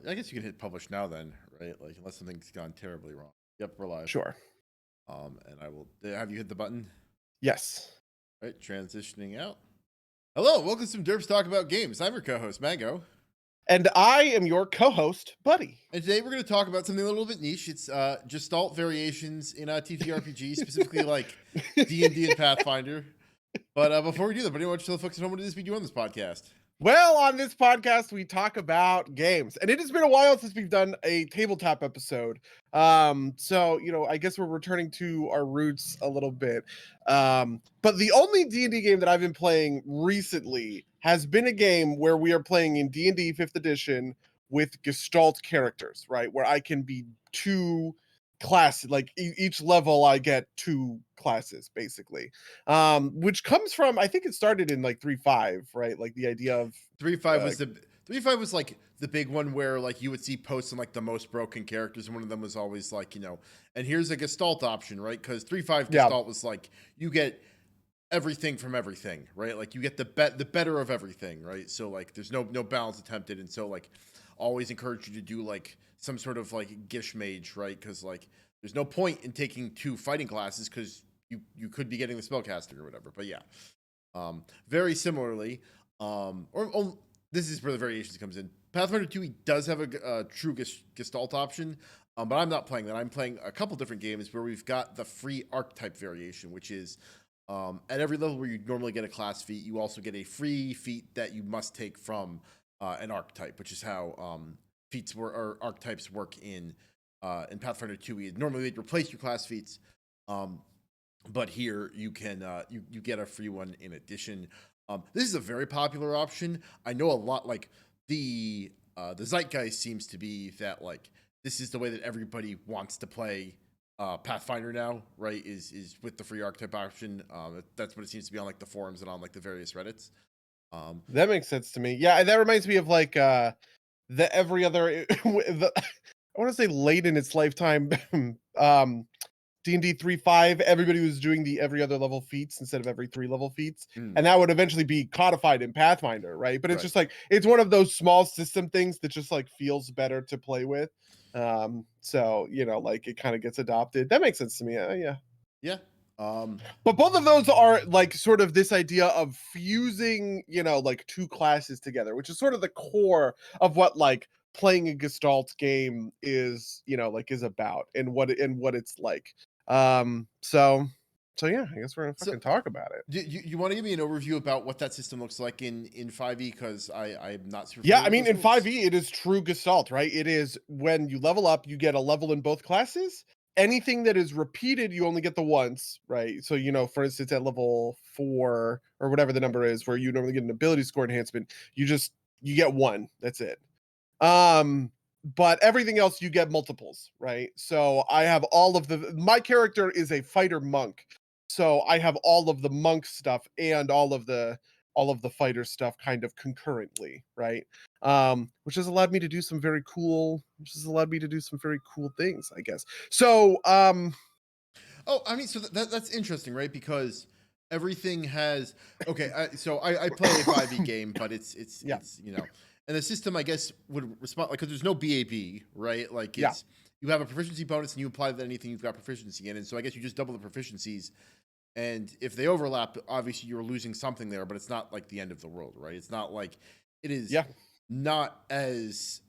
I guess you can hit publish now then, right? Like unless something's gone terribly wrong. Yep, we're live. Sure. And I will have you hit the button. Yes. Right, transitioning out. Hello, welcome to some Derps Talk About Games. I'm your co-host, Mango. And I am your co-host, Buddy. And today we're going to talk about something a little bit niche. It's Gestalt variations in TTRPGs, specifically like D&D and Pathfinder. But before we do that, buddy, why don't you tell the folks at home what it is we do on this podcast? Well, on this podcast, we talk about games. And it has been a while since we've done a tabletop episode. So, I guess we're returning to our roots a little bit. But the only D&D game that I've been playing recently has been a game where we are playing in D&D 5th edition with Gestalt characters, right? Where I can be two classes, like each level I get two classes basically, which comes from, I think it started in like 3.5, right? Like the idea of 3.5 was 3.5 was like the big one where like you would see posts on like the most broken characters, and one of them was always like, and here's a Gestalt option, right? Because 3.5 Gestalt was like you get everything from everything, right? Like you get the better of everything, right? So like there's no balance attempted, and so like always encourage you to do like some sort of like Gish mage, right? Because like there's no point in taking two fighting classes because you could be getting the spellcasting or whatever. But yeah, very similarly, this is where the variations comes in. Pathfinder 2e does have a true Gestalt option, but I'm not playing that. I'm playing a couple different games where we've got the free archetype variation, which is at every level where you normally get a class feat, you also get a free feat that you must take from an archetype, which is how feats or archetypes work in Pathfinder 2e. Normally they'd replace your class feats, but here you can you get a free one in addition. This is a very popular option. I know a lot, like the zeitgeist seems to be that like this is the way that everybody wants to play Pathfinder now, right? Is with the free archetype option. That's what it seems to be on like the forums and on like the various Reddits. That makes sense to me. Yeah, that reminds me of like the every other I want to say late in its lifetime D&D 3.5, everybody was doing the every other level feats instead of every 3 level feats, and that would eventually be codified in Pathfinder, right? But it's just like it's one of those small system things that just like feels better to play with. So like it kind of gets adopted. That makes sense to me. Yeah. But both of those are like sort of this idea of fusing, like two classes together, which is sort of the core of what like playing a Gestalt game is, like is about and what it's like. So yeah, I guess we're gonna fucking talk about it. You want to give me an overview about what that system looks like in 5e, because I'm not super. Yeah, I mean in 5e it is true Gestalt, right? It is when you level up, you get a level in both classes. Anything that is repeated, you only get the once, right? So, for instance, at level 4 or whatever the number is, where you normally get an ability score enhancement, you get one. That's it. But everything else you get multiples, right? So I have my character is a fighter monk. So I have all of the monk stuff and all of the fighter stuff kind of concurrently, right? Which has allowed me to do some very cool things, I guess. So I mean, so that's interesting, right? Because everything has so I play a 5e game, but it's and the system, I guess, would respond like, because there's no BAB, right? Like it's you have a proficiency bonus and you apply that to anything you've got proficiency in, and so I guess you just double the proficiencies. And if they overlap, obviously you're losing something there, but it's not like the end of the world, right? It's not like it is not as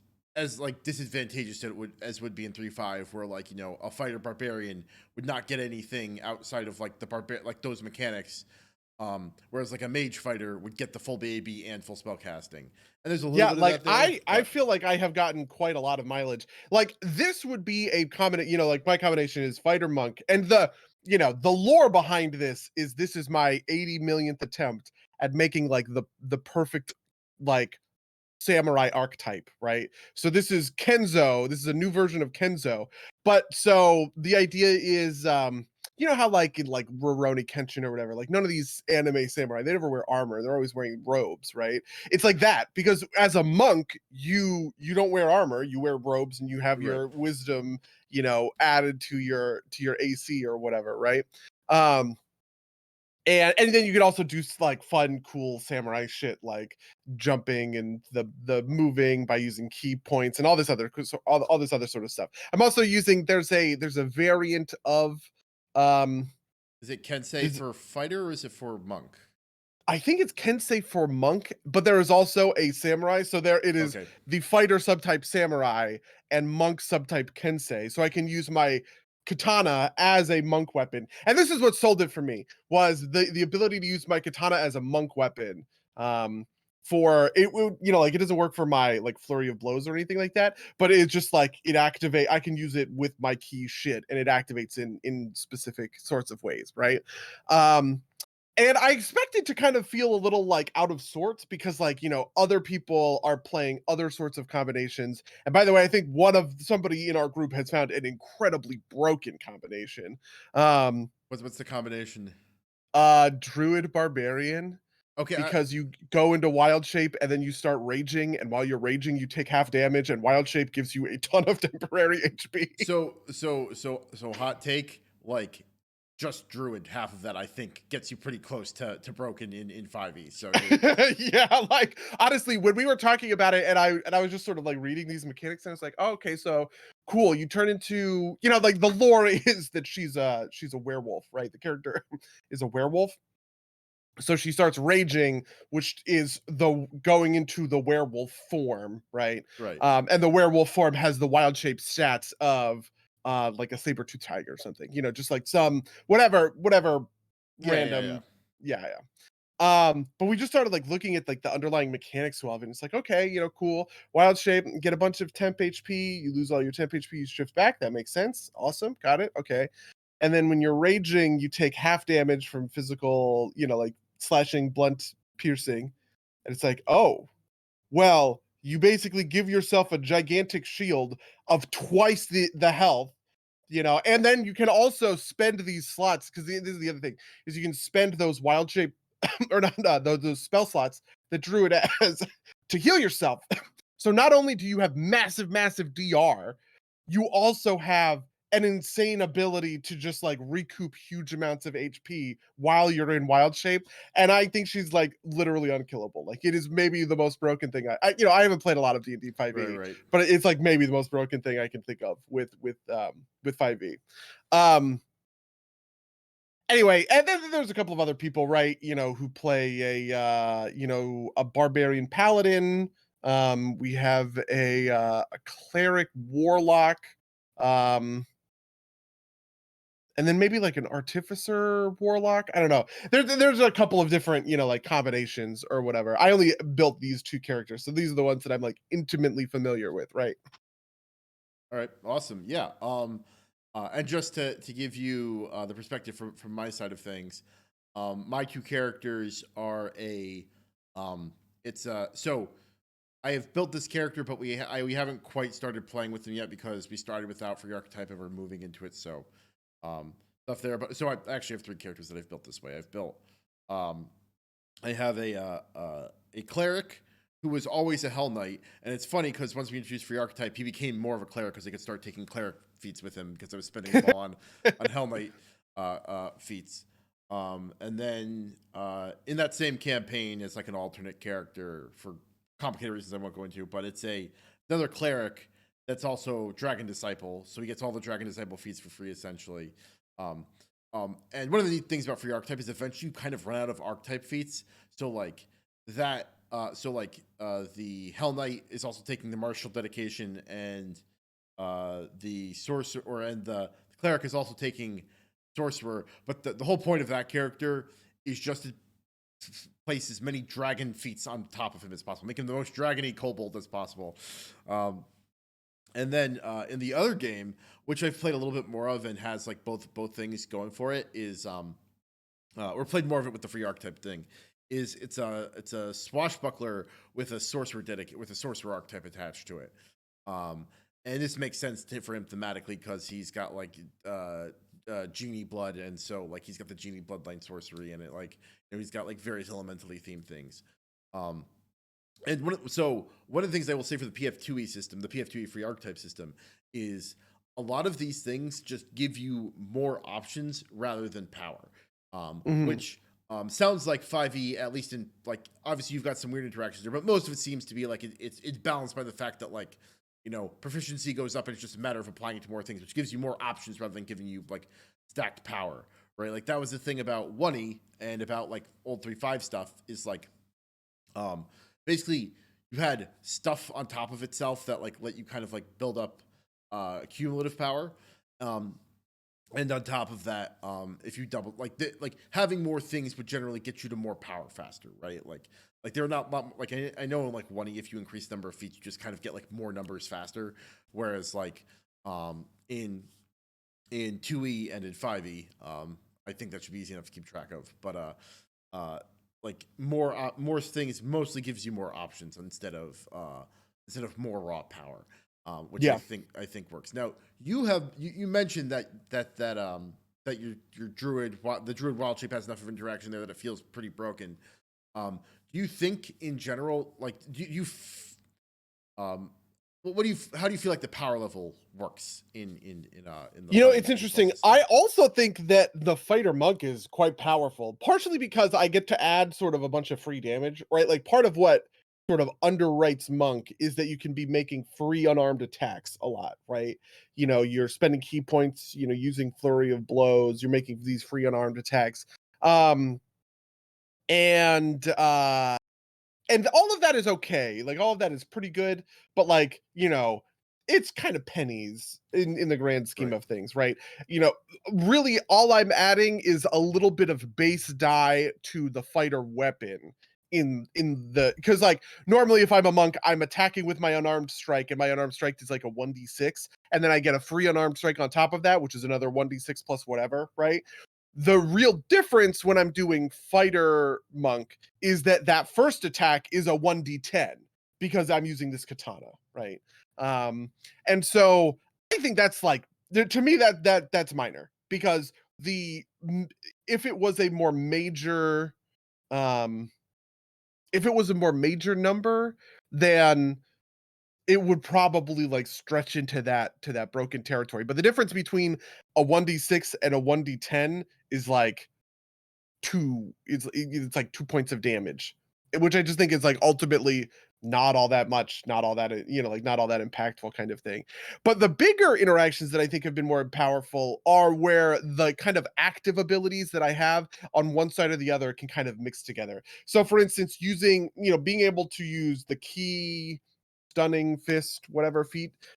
like disadvantageous as would be in 3.5, where like, a fighter barbarian would not get anything outside of like like those mechanics. Whereas like a mage fighter would get the full BAB and full spell casting. And there's a little bit like of that there, I feel like I have gotten quite a lot of mileage. Like this would be a combination, like my combination is fighter monk, and the lore behind this is my 80 millionth attempt at making like the perfect like samurai archetype, right? So this is Kenzo. This is a new version of Kenzo. But so the idea is how like in like Rurouni Kenshin or whatever, like none of these anime samurai, they never wear armor. They're always wearing robes, right? It's like that because as a monk, you don't wear armor, you wear robes and you have your wisdom, added to your AC or whatever, right? And then you can also do like fun, cool samurai shit like jumping and the moving by using key points and all this other all this other sort of stuff. I'm also using there's a variant of um Is it Kensei there's for fighter or is it for monk? I think it's Kensei for monk, but there is also a samurai. So there it is Okay. the fighter subtype samurai and monk subtype Kensei. So I can use my katana as a monk weapon. And this is what sold it for me was the ability to use my katana as a monk weapon. For it would, like it doesn't work for my like flurry of blows or anything like that, but it's just like I can use it with my key shit and it activates in specific sorts of ways, right? And I expected to kind of feel a little like out of sorts because like, other people are playing other sorts of combinations. And by the way, I think somebody in our group has found an incredibly broken combination. Um What's the combination? Druid Barbarian, Okay, because you go into wild shape and then you start raging, and while you're raging you take half damage, and wild shape gives you a ton of temporary HP. so hot take, like just druid, half of that I think gets you pretty close to broken in 5e. So Yeah, like honestly, when we were talking about it, and I was just sort of like reading these mechanics, and it's like, oh, okay, so cool. You turn into, like the lore is that she's a werewolf, right? The character is a werewolf. So she starts raging, which is the going into the werewolf form, right? right. And the werewolf form has the wild shape stats of like a saber-tooth tiger or something, just like some whatever Yeah. random. Yeah, yeah. But we just started like looking at like the underlying mechanics of it. And it's like, okay, cool. Wild shape, get a bunch of temp HP, you lose all your temp HP, you shift back. That makes sense. Awesome. Got it. Okay. And then when you're raging, you take half damage from physical, like slashing, blunt, piercing. And it's like, oh, well, you basically give yourself a gigantic shield of twice the health, and then you can also spend these slots, because this is the other thing, is you can spend those wild shape or not, those spell slots that Druid has to heal yourself. So not only do you have massive DR, you also have an insane ability to just like recoup huge amounts of HP while you're in wild shape. And I think she's like literally unkillable. Like it is maybe the most broken thing. I haven't played a lot of D&D 5e, Right. but it's like maybe the most broken thing I can think of with 5e. Anyway, and then there's a couple of other people, right? Who play a barbarian paladin. We have a cleric warlock, um, and then maybe like an artificer warlock. I don't know. There's a couple of different, like combinations or whatever. I only built these two characters, so these are the ones that I'm like intimately familiar with, right? All right, awesome. Yeah. And just to give you the perspective from my side of things, my two characters are so I have built this character, but we haven't quite started playing with them yet because we started without Free Archetype and we're moving into it. So stuff there. But so I actually have three characters that I've built this way. I've built I have a cleric who was always a Hell Knight, and it's funny because once we introduced Free Archetype, he became more of a cleric because I could start taking cleric feats with him because I was spending them all on Hell Knight feats. And then in that same campaign, it's like an alternate character for complicated reasons I won't go into, but it's another cleric that's also Dragon Disciple, so he gets all the Dragon Disciple feats for free essentially. And one of the neat things about Free Archetype is eventually you kind of run out of archetype feats. So like that, the Hell Knight is also taking the martial dedication, and the sorcerer and the cleric is also taking sorcerer. But the whole point of that character is just to place as many dragon feats on top of him as possible, make him the most dragony kobold as possible. And then in the other game, which I've played a little bit more of and has like both things going for it, is or played more of it with the Free Archetype thing, is it's a swashbuckler with a sorcerer archetype attached to it. And this makes sense for him thematically because he's got like genie blood, and so like he's got the genie bloodline sorcery, and it like he's got like various elementally themed things. And one of the things I will say for the PF2e system, the PF2e Free Archetype system, is a lot of these things just give you more options rather than power, Mhm. which sounds like 5e, at least in like, obviously you've got some weird interactions there, but most of it seems to be like it's balanced by the fact that like, proficiency goes up and it's just a matter of applying it to more things, which gives you more options rather than giving you like stacked power, right? Like that was the thing about 1e and about like old 3.5 stuff is like, basically you had stuff on top of itself that like let you kind of like build up cumulative power. And on top of that, if you double like having more things would generally get you to more power faster, right? Like they're not like I know in like 1e, if you increase the number of feats, you just kind of get like more numbers faster. Whereas like in 2e and in 5e, I think that should be easy enough to keep track of. But like more things mostly gives you more options instead of more raw power. Which Yeah. I think works. Now you mentioned that your druid, the druid wild shape, has enough of interaction there that it feels pretty broken. Do you think in general, like how do you feel like the power level works in the It's interesting. I also think that the fighter monk is quite powerful, partially because I get to add sort of a bunch of free damage, right? Like part of what sort of underwrites monk is that you can be making free unarmed attacks a lot, right? You're spending key points, using flurry of blows, you're making these free unarmed attacks. And all of that is okay. Like all of that is pretty good, but like, it's kind of pennies in the grand scheme Right. of things, right? Really all I'm adding is a little bit of base die to the fighter weapon because like normally if I'm a monk, I'm attacking with my unarmed strike, and my unarmed strike is like a 1d6, and then I get a free unarmed strike on top of that, which is another 1d6 plus whatever, right? The real difference when I'm doing fighter monk is that first attack is a 1d10 because I'm using this katana, right? And so I think that's like, to me, that's minor, because if it was a more major if it was a more major number, then it would probably like stretch into that broken territory. But the difference between a 1d6 and a 1d10 is like it's like 2 points of damage, which I just think is like ultimately not all that much, not all that, like not all that impactful kind of thing. But the bigger interactions that I think have been more powerful are where the kind of active abilities that I have on one side or the other can kind of mix together. So for instance, being able to use the key stunning fist, whatever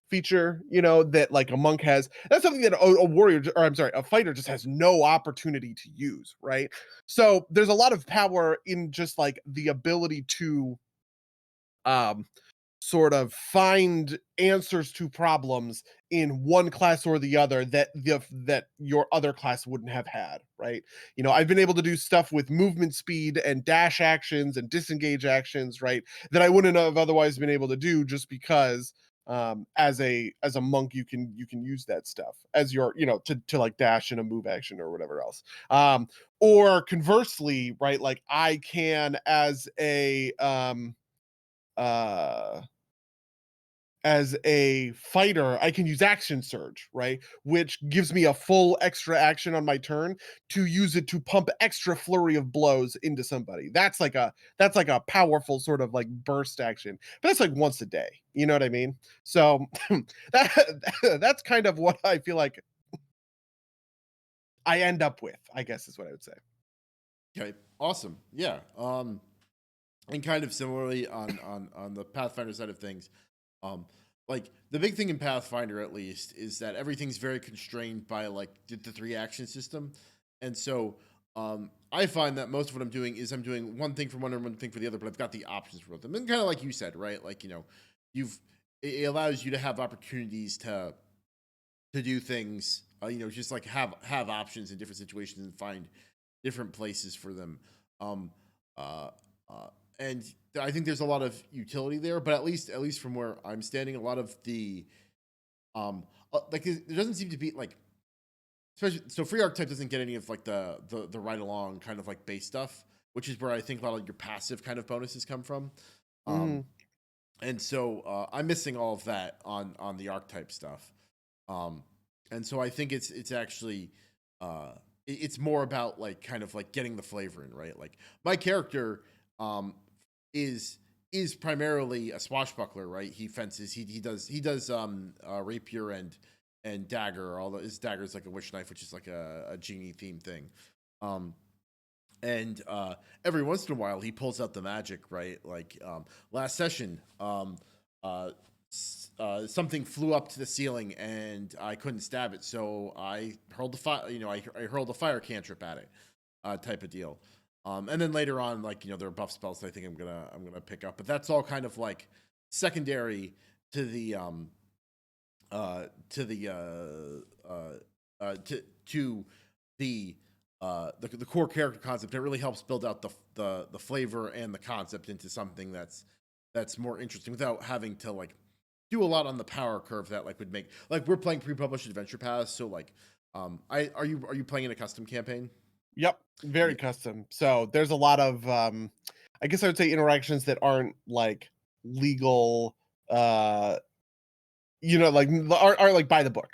feature, that like a monk has. That's something that a warrior, or I'm sorry, a fighter just has no opportunity to use, right? So there's a lot of power in just like the ability to um sort of find answers to problems in one class or the other that your other class wouldn't have had, right? I've been able to do stuff with movement speed and dash actions and disengage actions, right, that I wouldn't have otherwise been able to do, just because as a monk you can use that stuff as your, to like dash in a move action or whatever else. Or conversely, right, like I can uh as a fighter, I can use action surge, right? Which gives me a full extra action on my turn to use it to pump extra flurry of blows into somebody. That's like a powerful sort of like burst action. But that's like once a day. You know what I mean? So that's kind of what I feel like I end up with, I guess is what I would say. Okay, awesome. Yeah. And kind of similarly on the Pathfinder side of things, um, like the big thing in Pathfinder at least is that everything's very constrained by like the 3 action system, and so I find that most of what I'm doing is I'm doing one thing for one and one thing for the other, but I've got the options for them, and kind of like you said, right? Like you've it allows you to have opportunities to do things, just like have options in different situations and find different places for them. Um, uh, and I think there's a lot of utility there, but at least from where I'm standing, a lot of the like there doesn't seem to be like, especially so free archetype doesn't get any of like the right along kind of like base stuff, which is where I think a lot of your passive kind of bonuses come from. Um, Mhm. and so I'm missing all of that on the archetype stuff. Um, and so I think it's actually it's more about like kind of like getting the flavor in, right? Like my character is primarily a swashbuckler, right? He fences, he does rapier and dagger, although his dagger is like a witch knife, which is like a genie theme thing. And every once in a while he pulls out the magic, right? Like last session, something flew up to the ceiling and I couldn't stab it, so I hurled the fire. I hurled a fire cantrip at it, type of deal. And then later on, like there are buff spells that I think I'm gonna pick up, but that's all kind of like secondary to the to the core character concept. It really helps build out the flavor and the concept into something that's more interesting without having to like do a lot on the power curve that like would make, like, we're playing pre-published adventure paths, so like are you playing in a custom campaign? Yep, very custom. So there's a lot of I guess I would say interactions that aren't like legal, like aren't like by the book.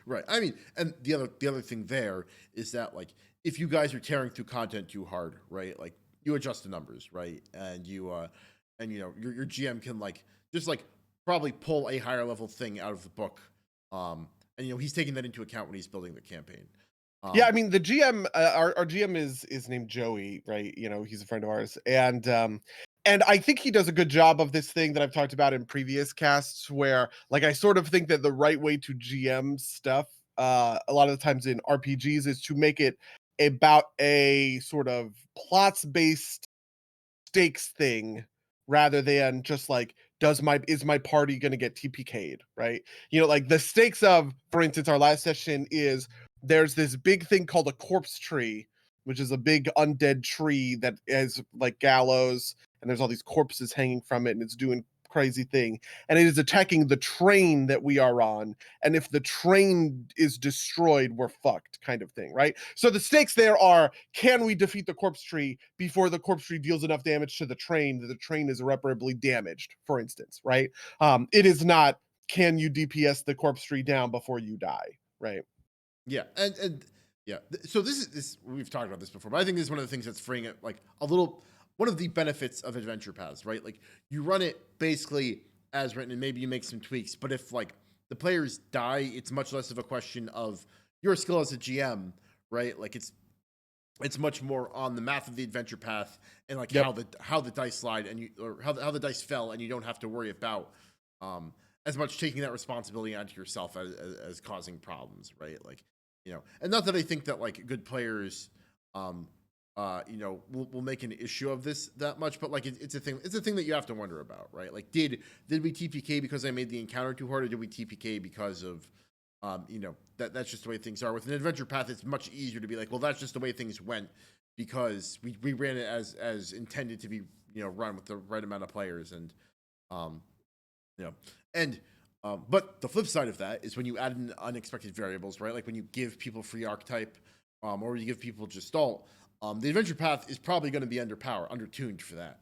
Right. I mean, and the other thing there is that like if you guys are tearing through content too hard, right? Like you adjust the numbers, right? And your GM can like just like probably pull a higher level thing out of the book. And he's taking that into account when he's building the campaign. Yeah, I mean the GM, our GM is named Joey, right? He's a friend of ours, and I think he does a good job of this thing that I've talked about in previous casts, where like I sort of think that the right way to GM stuff, a lot of the times in RPGs, is to make it about a sort of plots based stakes thing rather than just like is my party going to get TPK'd, right? Like the stakes of, for instance, our last session is there's this big thing called a corpse tree, which is a big undead tree that is like gallows, and there's all these corpses hanging from it, and it's doing crazy thing, and it is attacking the train that we are on, and if the train is destroyed, we're fucked, kind of thing, right? So the stakes there are, can we defeat the corpse tree before the corpse tree deals enough damage to the train that the train is irreparably damaged, for instance, right? It is not, can you DPS the corpse tree down before you die, right? Yeah, and yeah. So this we've talked about this before, but I think this is one of the things that's freeing it, like a little, one of the benefits of adventure paths, right? Like you run it basically as written, and maybe you make some tweaks, but if like the players die, it's much less of a question of your skill as a GM, right? Like it's much more on the math of the adventure path and like how the dice slide and how the dice fell, and you don't have to worry about as much taking that responsibility onto yourself as causing problems, right? Like and not that I think that like good players will make an issue of this that much, but like it's a thing that you have to wonder about, right? Like did we TPK because I made the encounter too hard, or did we TPK because of that's just the way things are. With an adventure path, it's much easier to be like, well, that's just the way things went because we ran it as intended to be run with the right amount of players, and but the flip side of that is when you add in unexpected variables, right? Like when you give people free archetype, or you give people Gestalt, the adventure path is probably going to be undertuned for that.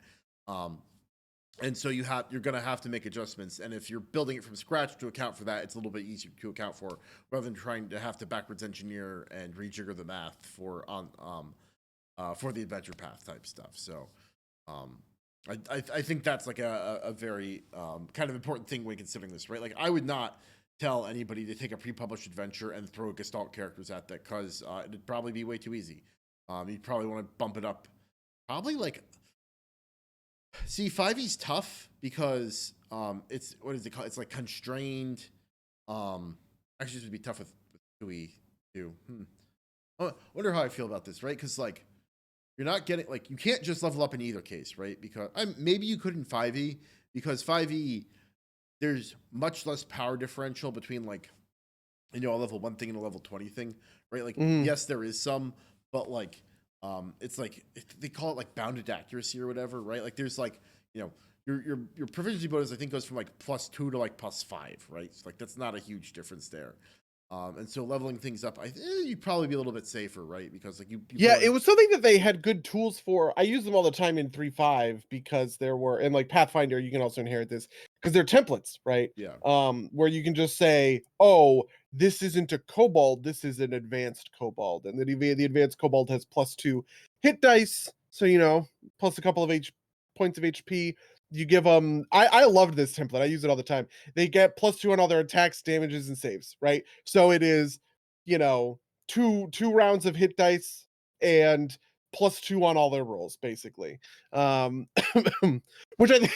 And so you're going to have to make adjustments. And if you're building it from scratch to account for that, it's a little bit easier to account for rather than trying to have to backwards engineer and rejigger the math for the adventure path type stuff. So I think that's like a very kind of important thing when considering this, right? Like I would not tell anybody to take a pre-published adventure and throw Gestalt characters at that, because it'd probably be way too easy. You'd probably want to bump it up. Probably like, see, 5e's tough because it's, what is it called? It's like constrained. Actually, this would be tough with 2e too. I wonder how I feel about this, right? Because like you're not getting, like, you can't just level up in either case, right? Because maybe you could in 5e, because 5e there's much less power differential between like a level 1 thing and a level 20 thing, right? Like yes, there is some, but like it's like they call it like bounded accuracy or whatever, right? Like there's like your proficiency bonus I think goes from like +2 to like +5, right? So like that's not a huge difference there. And so leveling things up, you'd probably be a little bit safer, right? Because like it was something that they had good tools for. I use them all the time in 3.5 because there were, and like Pathfinder, you can also inherit this, because they're templates, right? Yeah. Where you can just say, oh, this isn't a kobold, this is an advanced kobold, and the advanced kobold has +2 hit dice, so plus a couple of points of HP. You give them. I loved this template. I use it all the time. They get +2 on all their attacks, damages, and saves. Right. So it is, two rounds of hit dice and +2 on all their rolls, basically. Um, which I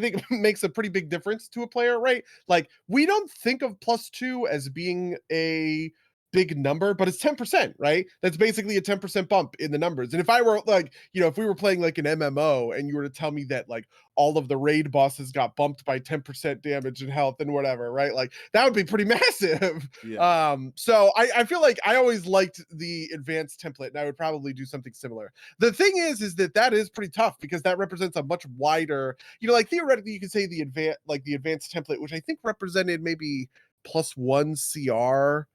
think makes a pretty big difference to a player, right? Like we don't think of +2 as being a big number, but it's 10%, right? That's basically a 10% bump in the numbers. And if I were like, if we were playing like an MMO and you were to tell me that like all of the raid bosses got bumped by 10% damage and health and whatever, right? Like that would be pretty massive. Yeah. So I feel like I always liked the advanced template, and I would probably do something similar. The thing is that is pretty tough because that represents a much wider, like theoretically you could say the advanced template, which I think represented maybe +1 CR,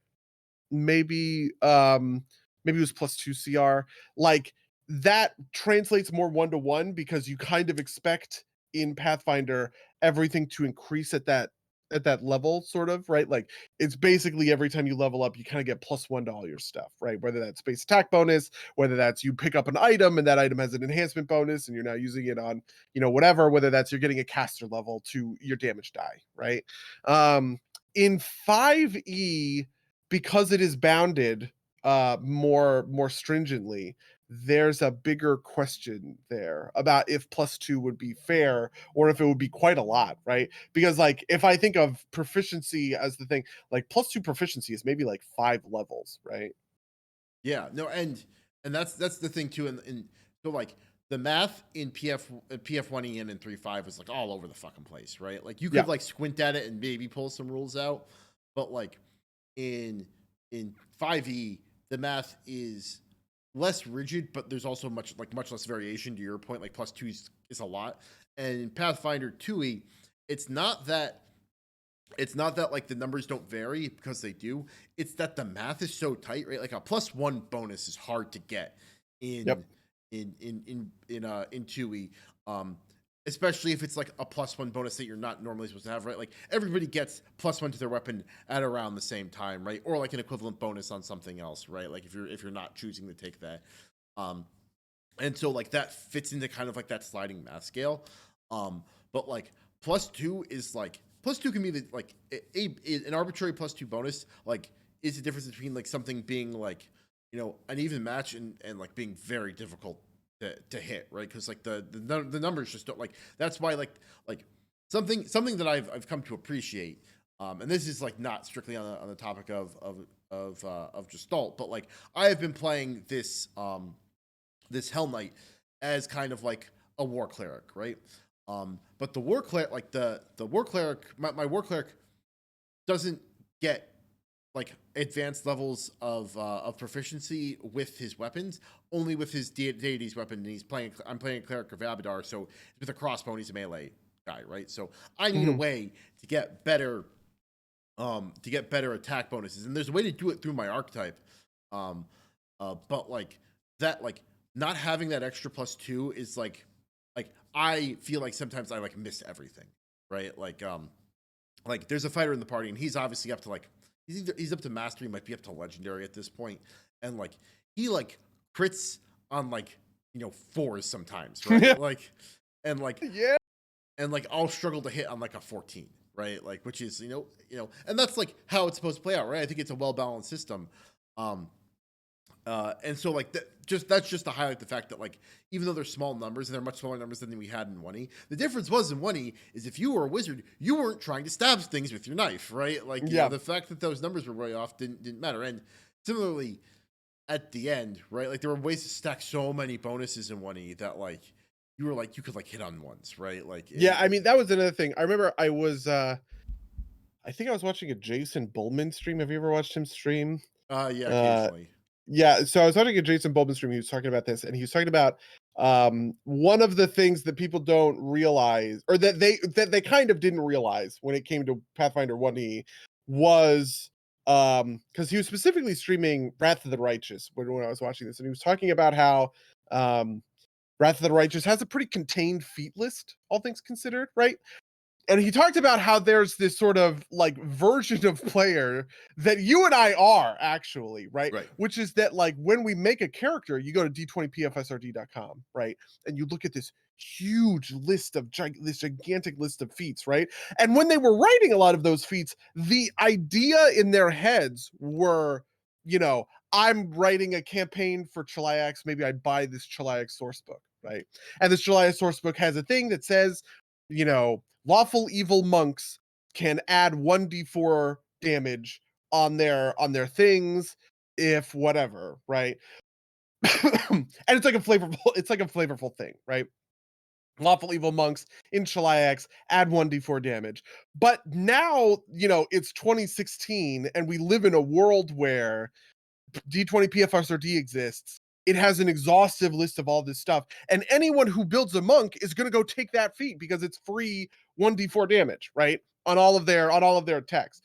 maybe it was +2 CR. Like that translates more 1-to-1 because you kind of expect in Pathfinder everything to increase at that level, sort of, right? Like it's basically every time you level up, you kind of get +1 to all your stuff, right? Whether that's base attack bonus, whether that's you pick up an item and that item has an enhancement bonus and you're now using it on, whatever, whether that's you're getting a caster level to your damage die, right? In 5e, because it is bounded more stringently, there's a bigger question there about if +2 would be fair or if it would be quite a lot, right? Because like if I think of proficiency as the thing, like +2 proficiency is maybe like 5 levels, right? Yeah, no, and that's the thing too, and so like the math in PF1e and in 3.5 is like all over the fucking place, right? Like you could like squint at it and maybe pull some rules out, but like in 5e the math is less rigid, but there's also much less variation. To your point, like +2 is a lot, and in Pathfinder 2e, it's not that like the numbers don't vary, because they do. It's that the math is so tight, right? Like a +1 bonus is hard to get in 2e, especially if it's like a +1 bonus that you're not normally supposed to have, right? Like everybody gets +1 to their weapon at around the same time, right? Or like an equivalent bonus on something else, right? Like if you're not choosing to take that, and so like that fits into kind of like that sliding math scale, but like +2 is like +2 can be like an arbitrary +2 bonus, like is the difference between like something being like an even match and like being very difficult to hit, right? Because like the numbers just don't, like that's why like something that I've come to appreciate, and this is like not strictly on the topic of Gestalt, but like I have been playing this this Hell Knight as kind of like a war cleric, right? But the war cleric, like the war cleric, my war cleric doesn't get like advanced levels of proficiency with his weapons, only with his deity's weapon. And I'm playing a cleric of Abadar, so with a crossbow, and he's a melee guy, right? So I need a way to get better attack bonuses, and there's a way to do it through my archetype. But like that, like not having that extra +2 is like I feel like sometimes I like miss everything, right? Like there's a fighter in the party, and he's obviously up to like he's up to mastery, might be up to legendary at this point, and like he like crits on like 4s sometimes, right? Like and like and like I'll struggle to hit on like a 14, right? Like which is and that's like how it's supposed to play out, right? I think it's a well balanced system. And so like that's just to highlight the fact that like even though they're small numbers, and they're much smaller numbers than we had in 1e, the difference was in 1e is if you were a wizard, you weren't trying to stab things with your knife, right? Like the fact that those numbers were way off didn't matter. And similarly at the end, right? Like there were ways to stack so many bonuses in 1e that like you could like hit on ones, right? Like I mean that was another thing. I remember I was I think I was watching a Jason Bullman stream. Have you ever watched him stream? Yeah, occasionally. Yeah, so I was watching a Jason Bullman stream. He was talking about this, and he was talking about one of the things that people don't realize, or that they kind of didn't realize when it came to Pathfinder 1e, was because he was specifically streaming Wrath of the Righteous when I was watching this, and he was talking about how Wrath of the Righteous has a pretty contained feat list, all things considered, right? and he talked about how there's this sort of like version of player that you and I are actually, right? Right. Which is that like when we make a character, you go to d20pfsrd.com, right? And you look at this huge list of this gigantic list of feats, right? And when they were writing a lot of those feats, the idea in their heads were, you know, I'm writing a campaign for Cheliax, maybe I'd buy this Cheliax source book, right? And this Cheliax source book has a thing that says, you know, lawful evil monks can add 1d4 damage on their things if whatever, right? And it's like a flavorful thing, right? Lawful evil monks in Cheliax add 1d4 damage. But now, you know, it's 2016 and we live in a world where D20 PFSRD exists. It has an exhaustive list of all this stuff. And anyone who builds a monk is going to go take that feat because it's free 1d4 damage, right? On all of their attacks.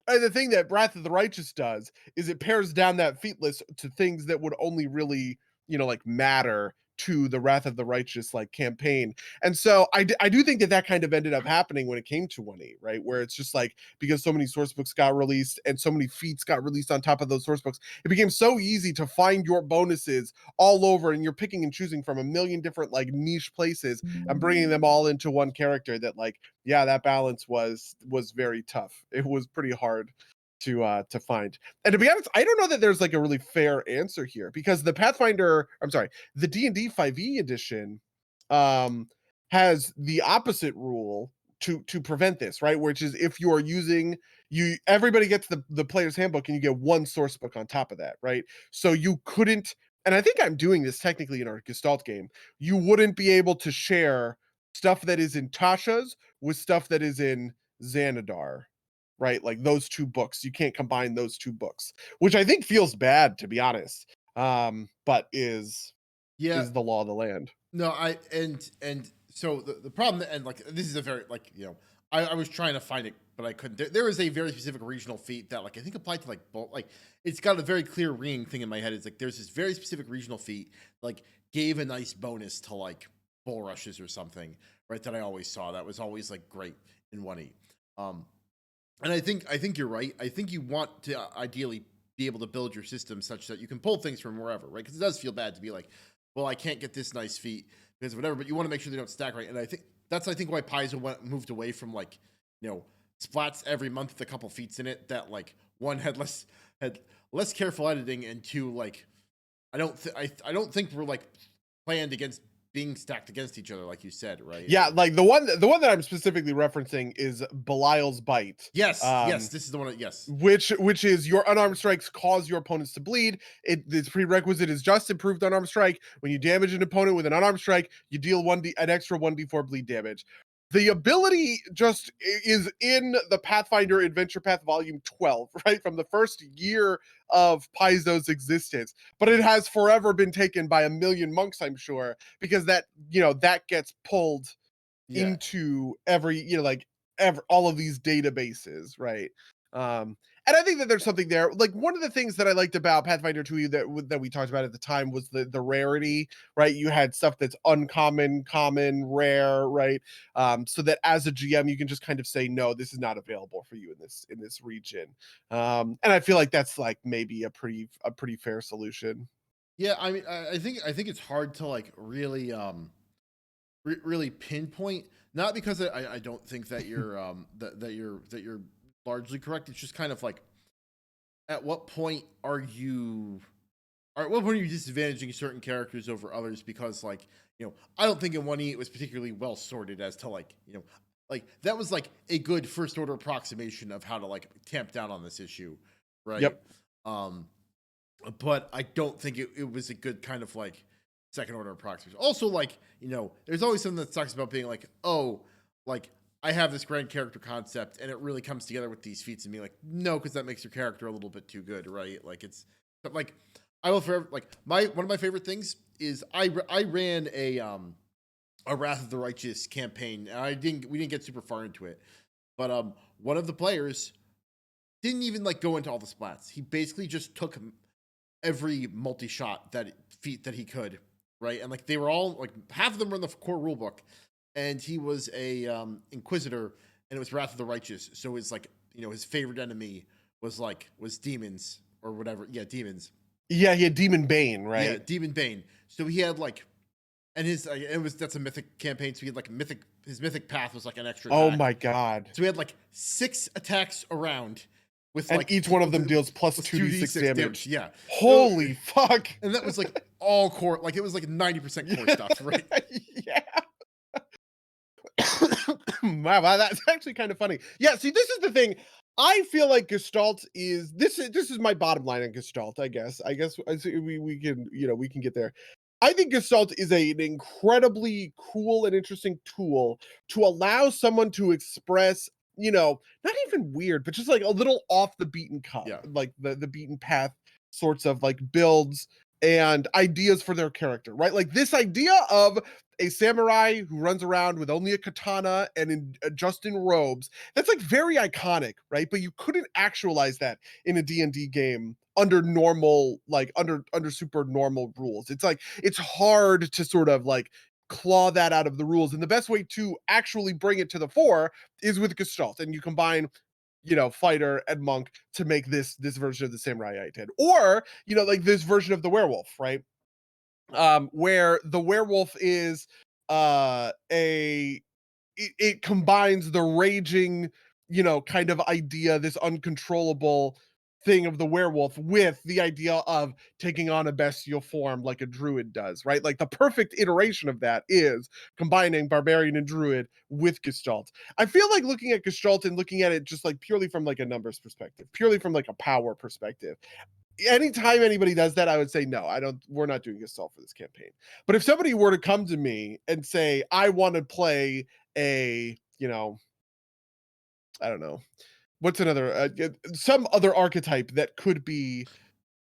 And the thing that Wrath of the Righteous does is it pares down that feat list to things that would only really, you know, like matter to the Wrath of the Righteous like campaign. And so I do think that kind of ended up happening when it came to 1E, right? Where it's just like, because so many source books got released and so many feats got released on top of those source books, it became so easy to find your bonuses all over, and you're picking and choosing from a million different like niche places and bringing them all into one character that like, yeah, that balance was very tough. It was pretty hard to find. And to be honest, I don't know that there's like a really fair answer here, because the the D&D 5e edition has the opposite rule to prevent this, right? Which is if you are using everybody gets the player's handbook and you get one source book on top of that, right? So you couldn't, and I think I'm doing this technically in our Gestalt game, you wouldn't be able to share stuff that is in Tasha's with stuff that is in Xanadar, right? Like those two books. You can't combine those two books, which I think feels bad, to be honest. But is Yeah. the law of the land. No, and so the problem, and like this is a very like, you know, I was trying to find it, but I couldn't. There is a very specific regional feat that like I think applied to like both, like it's got a very clear ringing thing in my head. It's like there's this very specific regional feat like gave a nice bonus to like bull rushes or something, right? That I always saw that was always like great in 1E. And I think you're right. I think you want to ideally be able to build your system such that you can pull things from wherever, right? Because it does feel bad to be like, well, I can't get this nice feat because of whatever, but you want to make sure they don't stack right. And I think that's why Paizo moved away from like, you know, splats every month with a couple feats in it that like one had less careful editing, and two, like I don't think we're like planned against being stacked against each other, like you said, right? Yeah, like the one that I'm specifically referencing is Belial's Bite. Yes, yes, this is the one. Yes, which is your unarmed strikes cause your opponents to bleed. Its prerequisite is just improved unarmed strike. When you damage an opponent with an unarmed strike, you deal an extra 1d4 bleed damage. The ability just is in the Pathfinder Adventure Path Volume 12, right? From the first year of Paizo's existence. But it has forever been taken by a million monks, I'm sure, because that, you know, that gets pulled into every, you know, like all of these databases, right? And I think that there's something there. Like one of the things that I liked about Pathfinder 2 that we talked about at the time was the rarity, right? You had stuff that's uncommon, common, rare, right? So that as a GM, you can just kind of say, no, this is not available for you in this region. And I feel like that's like maybe a pretty fair solution. Yeah, I mean, I think it's hard to like really really pinpoint. Not because I don't think that you're that you're largely correct. It's just kind of like, at what point are you disadvantaging certain characters over others? Because like, you know, I don't think in 1E it was particularly well sorted as to like, you know, like that was like a good first order approximation of how to like tamp down on this issue, right? Yep. But I don't think it was a good kind of like second order approximation. Also, like, you know, there's always something that sucks about being like, oh, like I have this grand character concept and it really comes together with these feats, and being like, no, because that makes your character a little bit too good, right? Like it's like, I will forever, like one of my favorite things is I ran a Wrath of the Righteous campaign, and we didn't get super far into it, but one of the players didn't even like go into all the splats. He basically just took every multi-shot feat that he could, right? And like they were all like, half of them were in the core rulebook, and he was a inquisitor, and it was Wrath of the Righteous. So it's like, you know, his favorite enemy was demons or whatever. Yeah, demons. Yeah, he had Demon Bane, Yeah, right? Demon Bane. So he had like, and his that's a mythic campaign. So he had like his mythic path was like an extra Oh attack. my god. So he had like 6 attacks around with And like each one of them deals plus 2d6 damage. Yeah. Holy fuck. And that was like all core, like it was like 90% core stuff, right? Yeah. Wow, that's actually kind of funny. Yeah, see, this is the thing. I feel like Gestalt is this is my bottom line on Gestalt, I guess. We can, you know, we can get there. I think Gestalt is an incredibly cool and interesting tool to allow someone to express, you know, not even weird, but just like a little off the beaten cut, Yeah. like the beaten path sorts of like builds and ideas for their character, right? Like this idea of a samurai who runs around with only a katana and just in robes. That's like very iconic, right? But you couldn't actualize that in a D&D game under normal, like under super normal rules. It's like it's hard to sort of like claw that out of the rules. And the best way to actually bring it to the fore is with Gestalt. And you combine, you know, fighter and monk to make this version of the samurai I did. Or, you know, like this version of the werewolf, right? Where the werewolf is it combines the raging, you know, kind of idea, this uncontrollable thing of the werewolf with the idea of taking on a bestial form like a druid does, right? Like the perfect iteration of that is combining barbarian and druid with Gestalt. I feel like looking at Gestalt and looking at it just like purely from like a numbers perspective, purely from like a power perspective, anytime anybody does that, I would say, no, we're not doing Gestalt for this campaign. But if somebody were to come to me and say, I want to play a, you know, I don't know, what's another, some other archetype that could be,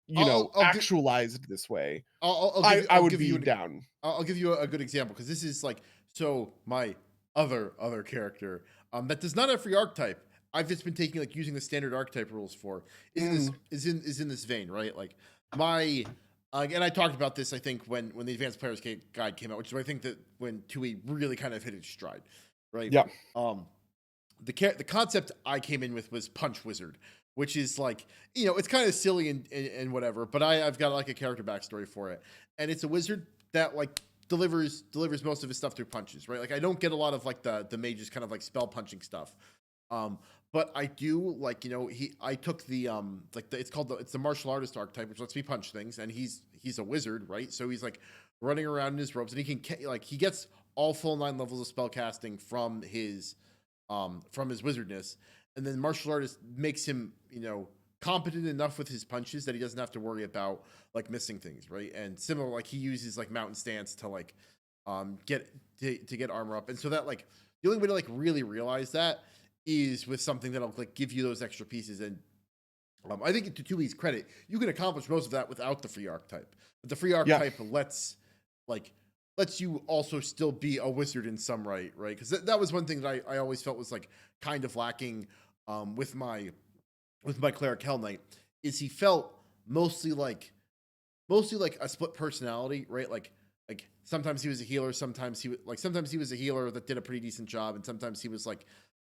you know, actualized this way, I would be down. I'll give you a good example, because this is like, so my other character that does not have free archetype, I've just been taking like using the standard archetype rules for is in this vein, right? Like my and I talked about this, I think, when the Advanced Player's Guide came out, which is I think that when 2e really kind of hit its stride, right? Yeah. The concept I came in with was Punch Wizard, which is like, you know, it's kind of silly and whatever, but I've got like a character backstory for it, and it's a wizard that like delivers most of his stuff through punches, right? Like I don't get a lot of like the mage's kind of like spell punching stuff. But I do like, you know, I took the it's the martial artist archetype, which lets me punch things, and he's a wizard, right? So he's like running around in his robes, and he gets all full 9 levels of spell casting from his wizardness, and then martial artist makes him, you know, competent enough with his punches that he doesn't have to worry about like missing things, right? And similar, like he uses like mountain stance to like get armor up, and so that like the only way to like really realize that is with something that'll like give you those extra pieces. And I think to 2e's credit, you can accomplish most of that without the free archetype, but the free archetype lets you also still be a wizard in some right? Because that was one thing that I always felt was like kind of lacking with my cleric Hell Knight, is he felt mostly like a split personality, right? Like sometimes he was a healer, sometimes he was a healer that did a pretty decent job, and sometimes he was like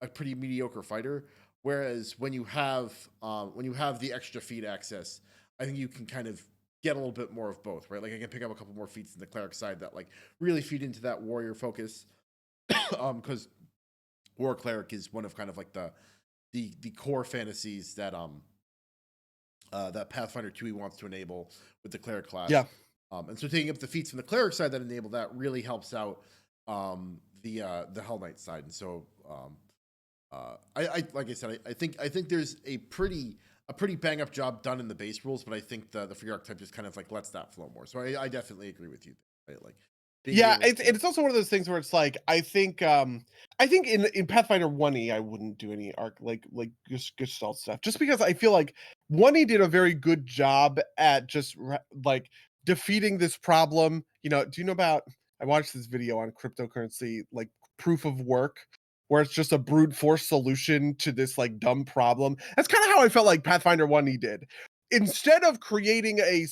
a pretty mediocre fighter. Whereas when you have the extra feat access, I think you can kind of get a little bit more of both, right? Like I can pick up a couple more feats in the cleric side that like really feed into that warrior focus, because war cleric is one of kind of like the core fantasies that that Pathfinder 2e wants to enable with the cleric class. Yeah. And so taking up the feats from the cleric side that enable that really helps out the Hell Knight side. And so I like I said, I think there's a pretty bang up job done in the base rules, but I think the free archetype just kind of like lets that flow more. So I definitely agree with you, right? Like it's also one of those things where it's like I think in Pathfinder 1e I wouldn't do any Gestalt stuff, just because I feel like 1e did a very good job at just like defeating this problem. You know, do you know about, I watched this video on cryptocurrency, like proof of work, where it's just a brute force solution to this like dumb problem. That's kind of how I felt like Pathfinder 1e did. Instead of creating a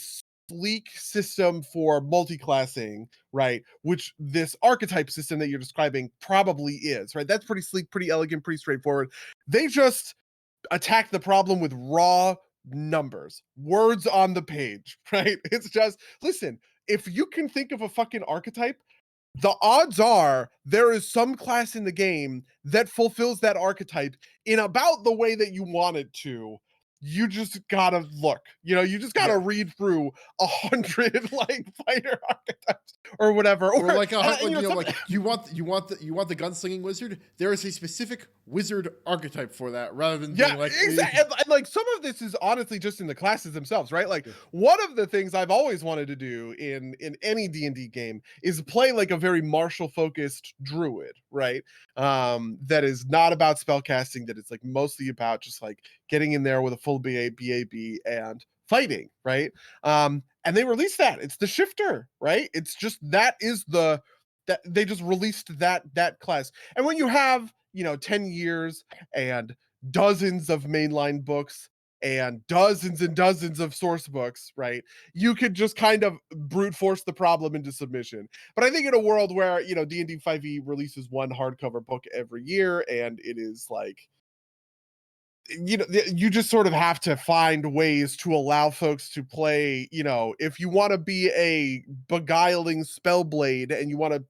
sleek system for multi-classing, right? Which this archetype system that you're describing probably is, right? That's pretty sleek, pretty elegant, pretty straightforward. They just attack the problem with raw numbers, words on the page, right? It's just, listen, if you can think of a fucking archetype, the odds are there is some class in the game that fulfills that archetype in about the way that you want it to. You just gotta look, you just gotta read through 100 like fighter archetypes or whatever, or like some, you want the gunslinging wizard. There is a specific wizard archetype for that, rather than being like exactly. And like some of this is honestly just in the classes themselves, right? Like one of the things I've always wanted to do in any D&D game is play like a very martial focused druid, right? That is not about spellcasting, that it's like mostly about just like getting in there with a full BAB and fighting, right? And they released that. It's the shifter, right? It's just that they just released that class. And when you have 10 years and dozens of mainline books and dozens of source books, right? You could just kind of brute force the problem into submission. But I think in a world where, D&D 5e releases one hardcover book every year, and it is like, you just sort of have to find ways to allow folks to play, if you want to be a beguiling spellblade and you want to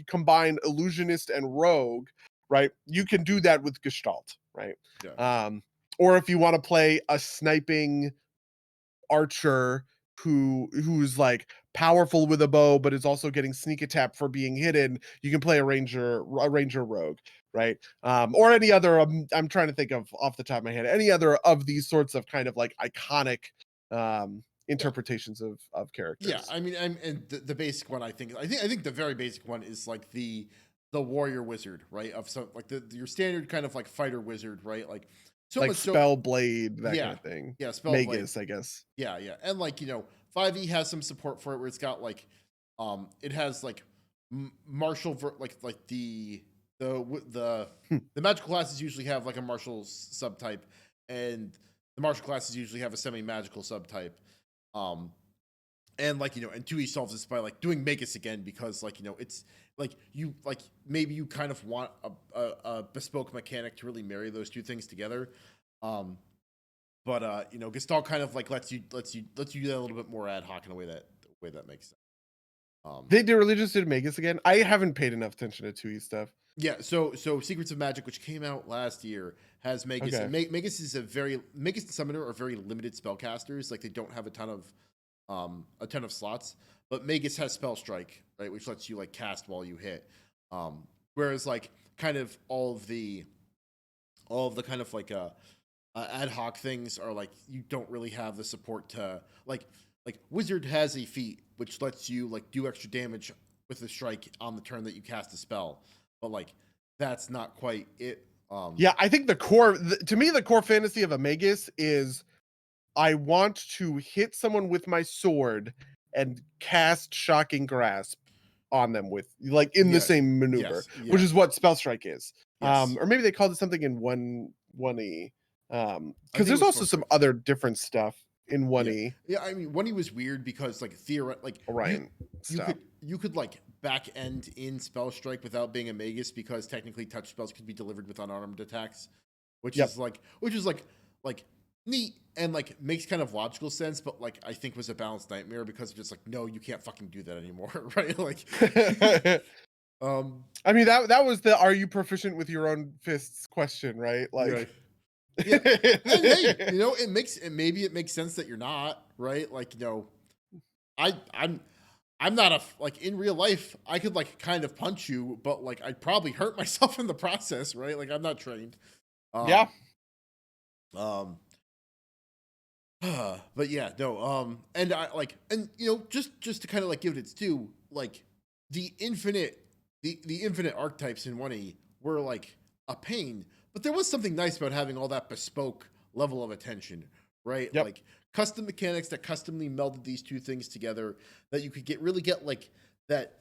combine illusionist and rogue, right? You can do that with Gestalt, right? Yeah. Or if you want to play a sniping archer who's like powerful with a bow but is also getting sneak attack for being hidden, you can play a ranger rogue, right? Or any other, I'm trying to think of off the top of my head any other of these sorts of kind of like iconic interpretations of characters. Yeah, I mean, and the basic one, I think the very basic one is like the warrior wizard, right? Of some like your standard kind of like fighter wizard, right? Like so like much spell blade, that kind of thing. Yeah, spell Magus, blade. I guess. Yeah, and like 5e has some support for it where it's got like it has like martial like the magical classes usually have like a martial subtype, and the martial classes usually have a semi-magical subtype. And like and 2e solves this by like doing Magus again, because like it's like you like maybe you kind of want a bespoke mechanic to really marry those two things together. But Gestalt kind of like lets you do that a little bit more ad hoc in a way that makes sense. They really just did Magus again. I haven't paid enough attention to 2e stuff. Yeah, so Secrets of Magic, which came out last year, has Magus. Okay. And Magus and Summoner are very limited spellcasters. Like they don't have a ton of slots. But Magus has Spell Strike, right, which lets you like cast while you hit. Whereas like kind of all of the kind of like ad hoc things are like you don't really have the support to like Wizard has a feat which lets you like do extra damage with a strike on the turn that you cast a spell, but like that's not quite it. Yeah, I think to me the core fantasy of a Magus is I want to hit someone with my sword and cast Shocking Grasp on them with like in the same maneuver, which is what Spell Strike is. Or maybe they called it something in 1E. Because there's also some other different stuff in 1E. Yeah, I mean 1E was weird because like like Orion you could like back end in Spell Strike without being a Magus, because technically touch spells could be delivered with unarmed attacks, which is like neat and like makes kind of logical sense, but like I think was a balanced nightmare because it's just like, no, you can't fucking do that anymore, right? Like I mean that was the are you proficient with your own fists question, right? Like yeah. And hey, it makes sense that you're not, right? Like, I'm not like in real life, I could like kind of punch you, but like I'd probably hurt myself in the process, right? Like I'm not trained. Yeah. But yeah, no. And I like, and just to kind of like give it its due, like the infinite archetypes in 1E were like a pain, but there was something nice about having all that bespoke level of attention, right? Yep. Like custom mechanics that customly melded these two things together, that you could really get like that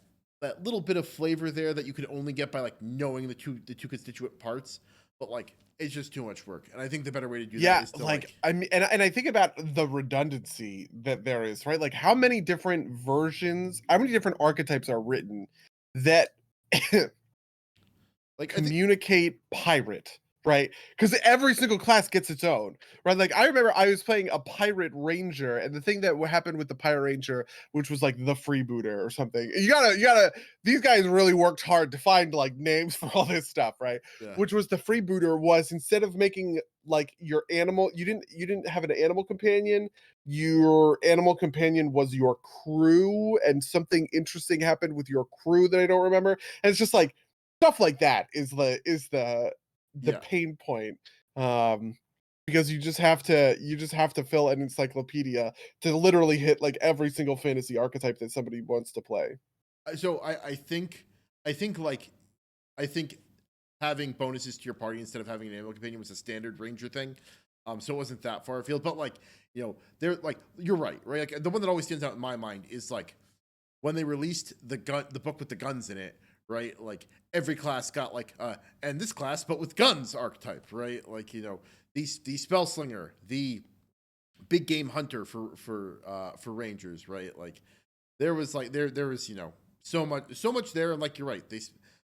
little bit of flavor there that you could only get by like knowing the two constituent parts. but like it's just too much work. And I think the better way to do that Yeah, is to like, I mean, and I think about the redundancy that there is, right? Like, how many different versions, how many different archetypes are written that like I think communicate pirate, right? Because every single class gets its own, right? Like I remember I was playing a pirate ranger, and the thing that happened with the pirate ranger, which was like the freebooter or something. You gotta. These guys really worked hard to find like names for all this stuff, right? yeah. Which was the freebooter was instead of making like your animal, you didn't have an animal companion. Your animal companion was your crew, and something interesting happened with your crew that I don't remember. And it's just like stuff like that is the Yeah. pain point, um because you just have to fill an encyclopedia to literally hit like every single fantasy archetype that somebody wants to play. So I think like I think having bonuses to your party instead of having an animal companion was a standard ranger thing. So it wasn't that far afield, but like, they're like, you're right, right? Like the one that always stands out in my mind is like when they released the book with the guns in it, right? Like every class got like and this class but with guns archetype, right? Like, the spell slinger, the big game hunter for rangers, right? Like there was like there was so much there, and like you're right,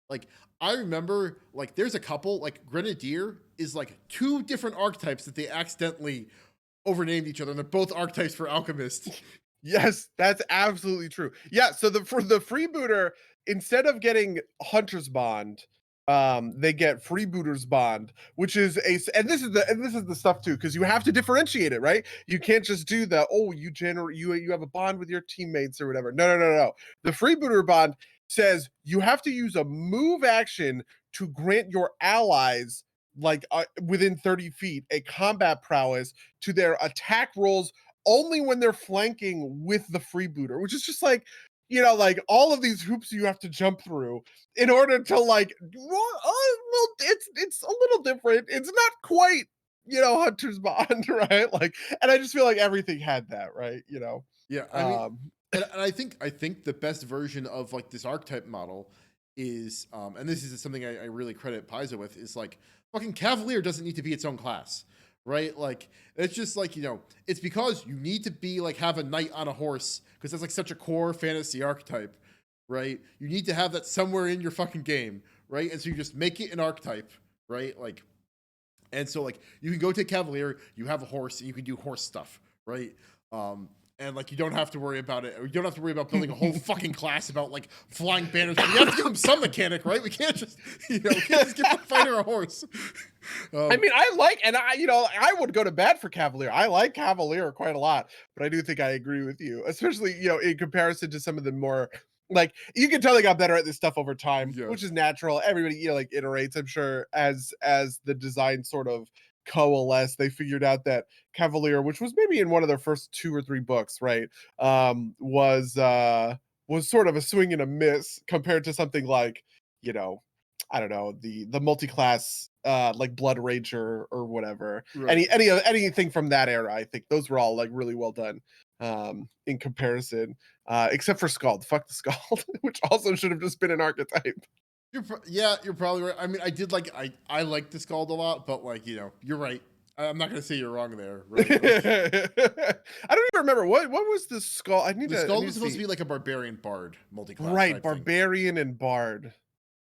like I remember like there's a couple like grenadier is like two different archetypes that they accidentally overnamed each other, and they're both archetypes for alchemist. Yes, that's absolutely true. Yeah, so for the freebooter, instead of getting Hunter's Bond, they get Freebooter's Bond, which is and this is the stuff too, because you have to differentiate it, right? You can't just do the you have a bond with your teammates or whatever. No, no, no, no. The Freebooter Bond says you have to use a move action to grant your allies like within 30 feet a combat prowess to their attack rolls only when they're flanking with the freebooter, which is just like, like all of these hoops you have to jump through in order to like, it's a little different. It's not quite, Hunter's Bond, right? Like, and I just feel like everything had that, right? Yeah, I mean, Um, and I think the best version of like this archetype model is and this is something I really credit Paizo with, is like fucking Cavalier doesn't need to be its own class, right? Like it's just like, it's because you need to be like have a knight on a horse because that's like such a core fantasy archetype, right? You need to have that somewhere in your fucking game, right? And so you just make it an archetype, right? Like, and so like you can go to Cavalier, you have a horse, and you can do horse stuff, right? And like you don't have to worry about it. Or you don't have to worry about building a whole fucking class about like flying banners. But you have to give them some mechanic, right? We can't just we can't just give the fighter a horse. I mean, I would go to bat for Cavalier. I like Cavalier quite a lot, but I do think I agree with you, especially, in comparison to some of the more like you can tell they got better at this stuff over time, Yeah. which is natural. Everybody, like iterates, I'm sure, as the design sort of coalesced, they figured out that Cavalier, which was maybe in one of their first 2 or 3 books, right? Was sort of a swing and a miss compared to something like, you know, I don't know, the multi-class like Blood Rager or whatever. Right. Anything from that era, I think those were all like really well done in comparison. Except for Scald. Fuck the Scald, which also should have just been an archetype. You're probably right. I mean, I like the Scald a lot, but like, you're right. I'm not gonna say you're wrong there, right? Like, I don't even remember what was the Scald. the Scald was supposed to be like a barbarian bard multi-class right, type thing. Barbarian and Bard.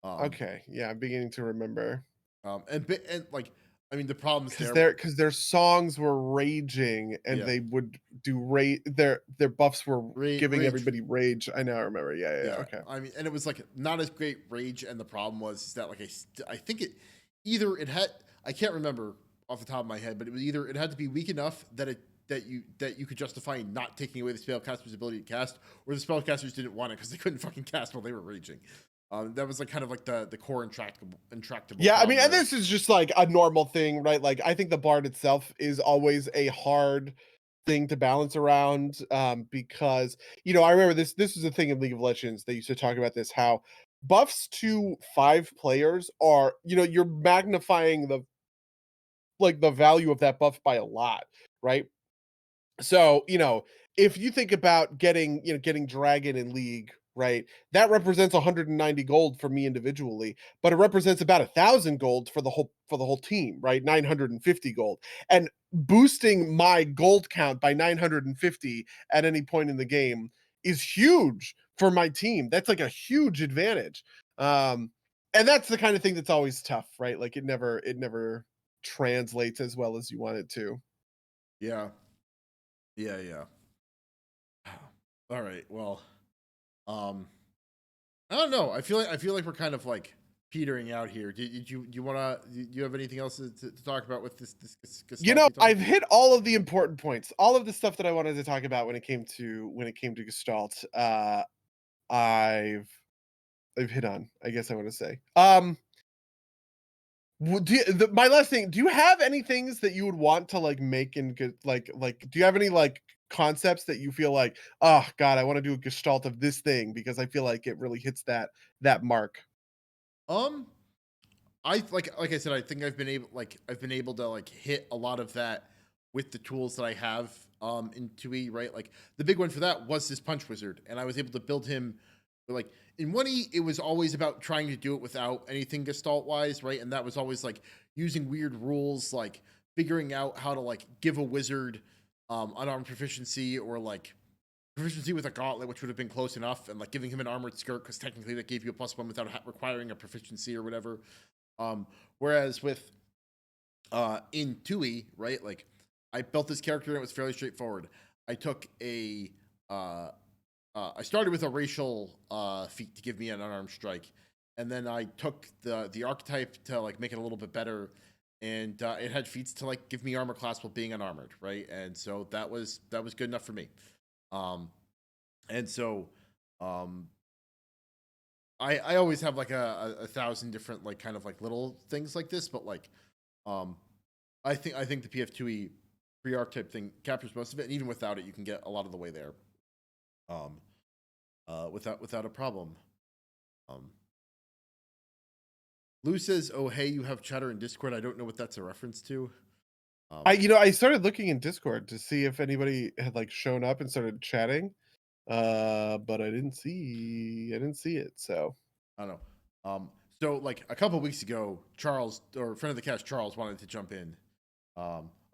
Um, Okay, yeah, I'm beginning to remember. and like, I mean, the problems Because there. their songs were raging, and Yeah, they would do their buffs were giving rage. everybody rage. I now remember. Yeah, yeah, yeah, Yeah, okay. I mean, and it was like not as great rage, and the problem was is that like I think it had, I can't remember off the top of my head, but it had to be weak enough that you could justify not taking away the spellcaster's ability to cast, or the spellcasters didn't want it because they couldn't fucking cast while they were raging. That was like kind of like the core intractable. Yeah, I mean, and there. this is just like a normal thing, right? Like, I think the Bard itself is always a hard thing to balance around, because I remember this is a thing in League of Legends. They used to talk about this, how buffs to 5 players are, you're magnifying the value of that buff by a lot, right? So, if you think about getting Dragon in League, right? That represents 190 gold for me individually, but it represents about 1,000 gold for the whole team, right? 950 gold. And boosting my gold count by 950 at any point in the game is huge for my team. That's like a huge advantage. And that's the kind of thing that's always tough, right? Like it never translates as well as you want it to. Yeah. Yeah, yeah. All right. Well, um I don't know. I feel like we're kind of like petering out here. Did you wanna do you have anything else to talk about with this You Gestalt know, we talked I've about? hit all of the important points, all of the stuff that I wanted to talk about when it came to Gestalt. I've I've hit on, I guess I want to say. My last thing, do you have any things that you would want to like make in good like do you have any like concepts that you feel like, oh god, I want to do a Gestalt of this thing because I feel like it really hits that mark? Um I like I said, I think I've been able to like hit a lot of that with the tools that I have in 2e, right? Like the big one for that was this punch wizard, and I was able to build him like in 1e, it was always about trying to do it without anything gestalt wise, right? And that was always like using weird rules, like figuring out how to like give a wizard unarmed proficiency or like proficiency with a gauntlet, which would have been close enough, and like giving him an armored skirt because technically that gave you a +1 without requiring a proficiency or whatever. Whereas with in 2e, right, like I built this character and it was fairly straightforward. I took a I started with a racial feat to give me an unarmed strike, and then I took the archetype to like make it a little bit better, and it had feats to like give me armor class while being unarmored, right? And so that was good enough for me. Um, and so um, I always have like a thousand different like kind of like little things like this, but like um I think the PF2e free archetype thing captures most of it, and even without it, you can get a lot of the way there. Um, without a problem. Um, Lou says, "Oh hey, you have chatter in Discord." I don't know what that's a reference to. I you know, I started looking in Discord to see if anybody had like shown up and started chatting. But I didn't see it. So I don't know. So like a couple weeks ago, Charles or friend of the cast Charles wanted to jump in.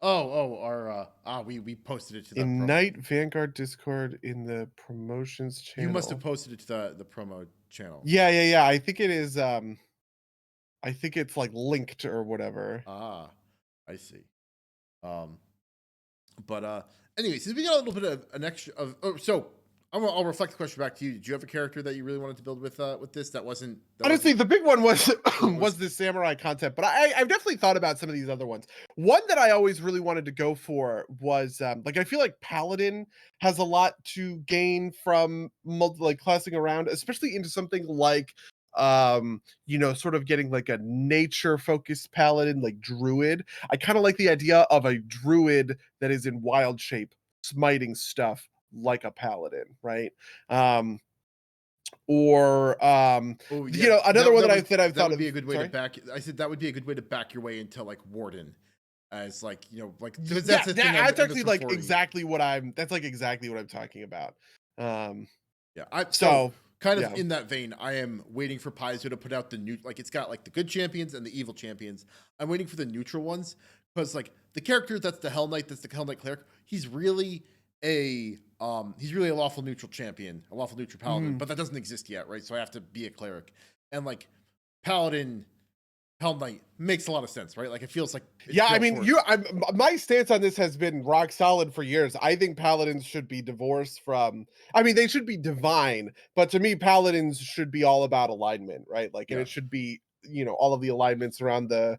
Our we posted it to the in promo. Night Vanguard Discord in the promotions You must have channel. posted it to the promo channel. Yeah. I think it is I think it's like linked or whatever. Ah, I see. Um, but anyway, since we got a little bit of an extra of so I'll reflect the question back to you. Did you have a character that you really wanted to build with this that wasn't Honestly, the big one was was was the samurai concept, but I've definitely thought about some of these other ones. One that I always really wanted to go for was like I feel like Paladin has a lot to gain from like classing around, especially into something like sort of getting like a nature focused paladin like druid. I kind of like the idea of a druid that is in wild shape smiting stuff like a paladin, right? um or oh yeah another one that I've that thought would of. be a good way to Sorry. back. I said that would be a good way to back your way into like Warden, as like like because that's Yeah, the thing that's on this actually from like 40. exactly what I'm talking about. Um Yeah, I so so kind of yeah. in that vein, I am waiting for Paizo to put out the new like it's got like the good champions and the evil champions. I'm waiting for the neutral ones because like the character that's the Hell Knight, that's the Hell Knight cleric, he's really a lawful neutral champion, a lawful neutral paladin, Mhm. but that doesn't exist yet, right? So I have to be a cleric. And like paladin Hell Knight makes a lot of sense, right? Like it feels like it's Yeah, I built mean, towards my stance on this has been rock solid for years. I think paladins should be divorced from. I mean, they should be divine, but to me, paladins should be all about alignment, right? Like, and yeah. it should be all of the alignments around the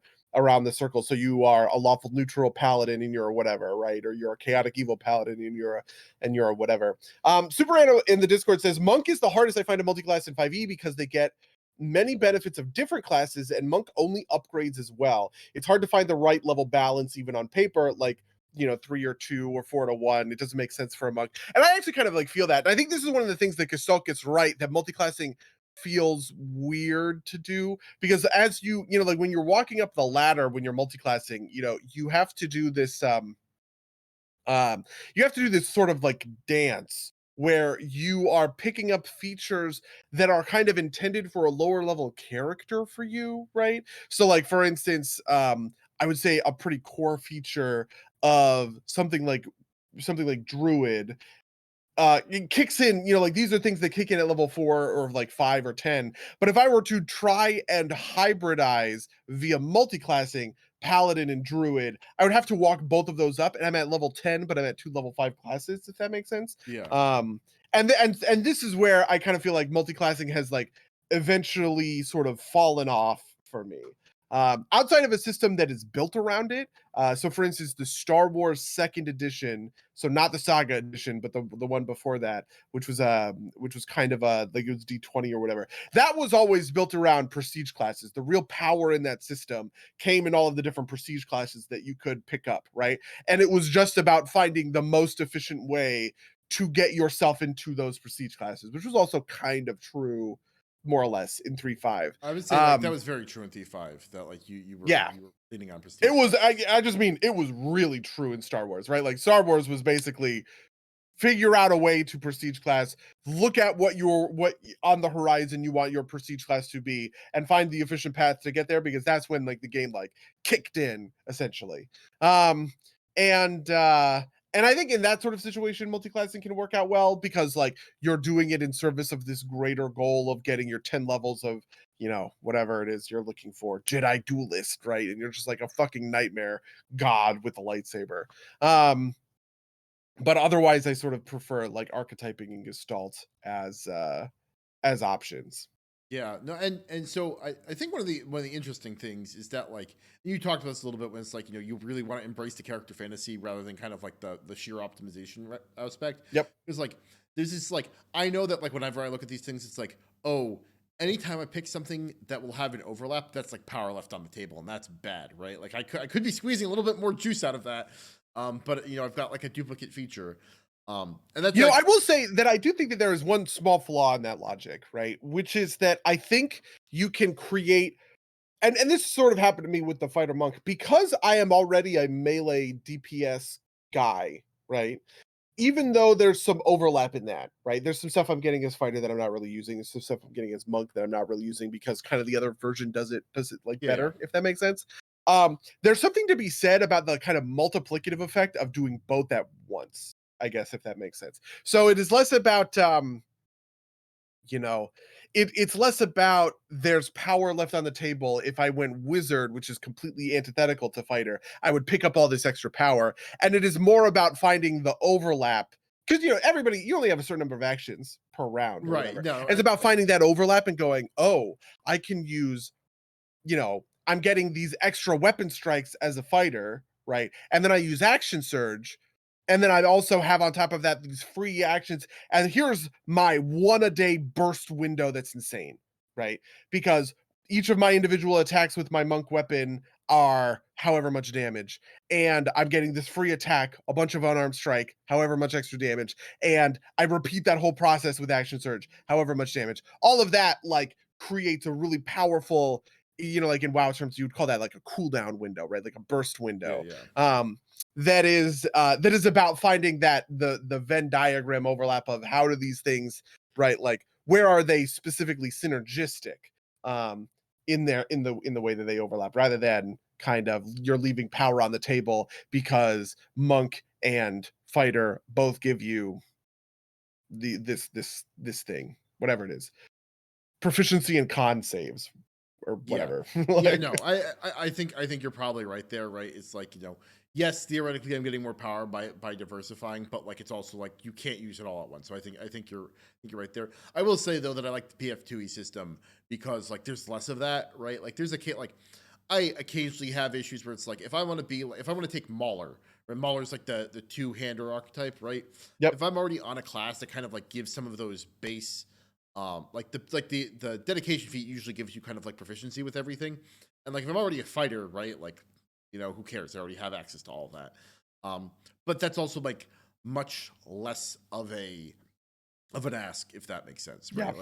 circle. So you are a lawful neutral paladin and you're a whatever, right? Or you're a chaotic evil paladin and you're a whatever. Super Anno in the Discord says monk is the hardest I find a multi-class in 5e because they get many benefits of different classes and monk only upgrades as well. It's hard to find the right level balance even on paper, like 3 or 2 or 4 to 1. It doesn't make sense for a monk. And I actually kind of like feel that. And I think this is one of the things that Gestalt gets right, that multiclassing feels weird to do because as like when you're walking up the ladder when you're multiclassing, you have to do this you have to do this sort of like dance where you are picking up features that are kind of intended for a lower level character for you, right? So like for instance, I would say a pretty core feature of something like Druid, it kicks in, like these are things that kick in at level 4 or like 5 or 10. But if I were to try and hybridize via multiclassing Paladin and Druid, I would have to walk both of those up, and I'm at level 10, but I'm at 2 level 5 classes, if that makes sense. Yeah. And this is where I kind of feel like multiclassing has like eventually sort of fallen off for me. Outside of a system that is built around it. So for instance, the Star Wars second edition, so not the Saga edition, but the one before that, which was kind of like it was D20 or whatever. That was always built around prestige classes. The real power in that system came in all of the different prestige classes that you could pick up, right? And it was just about finding the most efficient way to get yourself into those prestige classes, which was also kind of true more or less in 3.5. I would say like that was very true in T5, that like you were leaning on prestige. It was I just mean it was really true in Star Wars, right? Like Star Wars was basically figure out a way to prestige class, look at what on the horizon you want your prestige class to be, and find the efficient path to get there, because that's when like the game like kicked in essentially. And I think in that sort of situation, multiclassing can work out well, because like you're doing it in service of this greater goal of getting your 10 levels of, whatever it is you're looking for, Jedi duelist, right? And you're just like a fucking nightmare god with a lightsaber. But otherwise, I sort of prefer like archetyping and Gestalt as options. Yeah, no, and so I think one of the interesting things is that like you talked about this a little bit when it's like you really want to embrace the character fantasy rather than kind of like the sheer optimization aspect. Yep. Because like there's this like I know that like whenever I look at these things, it's like, oh, anytime I pick something that will have an overlap, that's like power left on the table, and that's bad, right? Like I could be squeezing a little bit more juice out of that, but I've got like a duplicate feature. And that's I will say that I do think that there is one small flaw in that logic, right? Which is that I think you can create, and this sort of happened to me with the fighter monk, because I am already a melee DPS guy, right? Even though there's some overlap in that, right? There's some stuff I'm getting as fighter that I'm not really using. There's some stuff I'm getting as monk that I'm not really using, because kind of the other version does it like better, if that makes sense. There's something to be said about the kind of multiplicative effect of doing both at once, I guess, if that makes sense. So it is less about it's less about there's power left on the table. If I went wizard, which is completely antithetical to fighter, I would pick up all this extra power. And it is more about finding the overlap, because everybody, you only have a certain number of actions per round, right. No, it's about finding that overlap and going, oh, I can use, I'm getting these extra weapon strikes as a fighter, right? And then I use action surge, and then I'd also have on top of that these free actions. And here's my 1-a-day burst window that's insane, right? Because each of my individual attacks with my monk weapon are however much damage. And I'm getting this free attack, a bunch of unarmed strike, however much extra damage. And I repeat that whole process with action surge, however much damage. All of that like creates a really powerful, like in WoW terms, you would call that like a cooldown window, right? Like a burst window. Yeah. That is about finding that the Venn diagram overlap of how do these things, right? Like where are they specifically synergistic in the way that they overlap, rather than kind of you're leaving power on the table because monk and fighter both give you this thing, whatever it is, proficiency in con saves or whatever. Yeah, no, I think you're probably right there, right? It's like, yes, theoretically I'm getting more power by diversifying, but like it's also like you can't use it all at once. So I think you're right there. I will say though that I like the PF2e system because like there's less of that, right? Like there's like I occasionally have issues where it's like if I want to take Mauler, right? Mauler's like the two-hander archetype, right? Yep. If I'm already on a class that kind of like gives some of those base like the dedication feat usually gives you kind of like proficiency with everything, and like if I'm already a fighter, right, like who cares, I already have access to all of that. But that's also like much less of an ask, if that makes sense, right?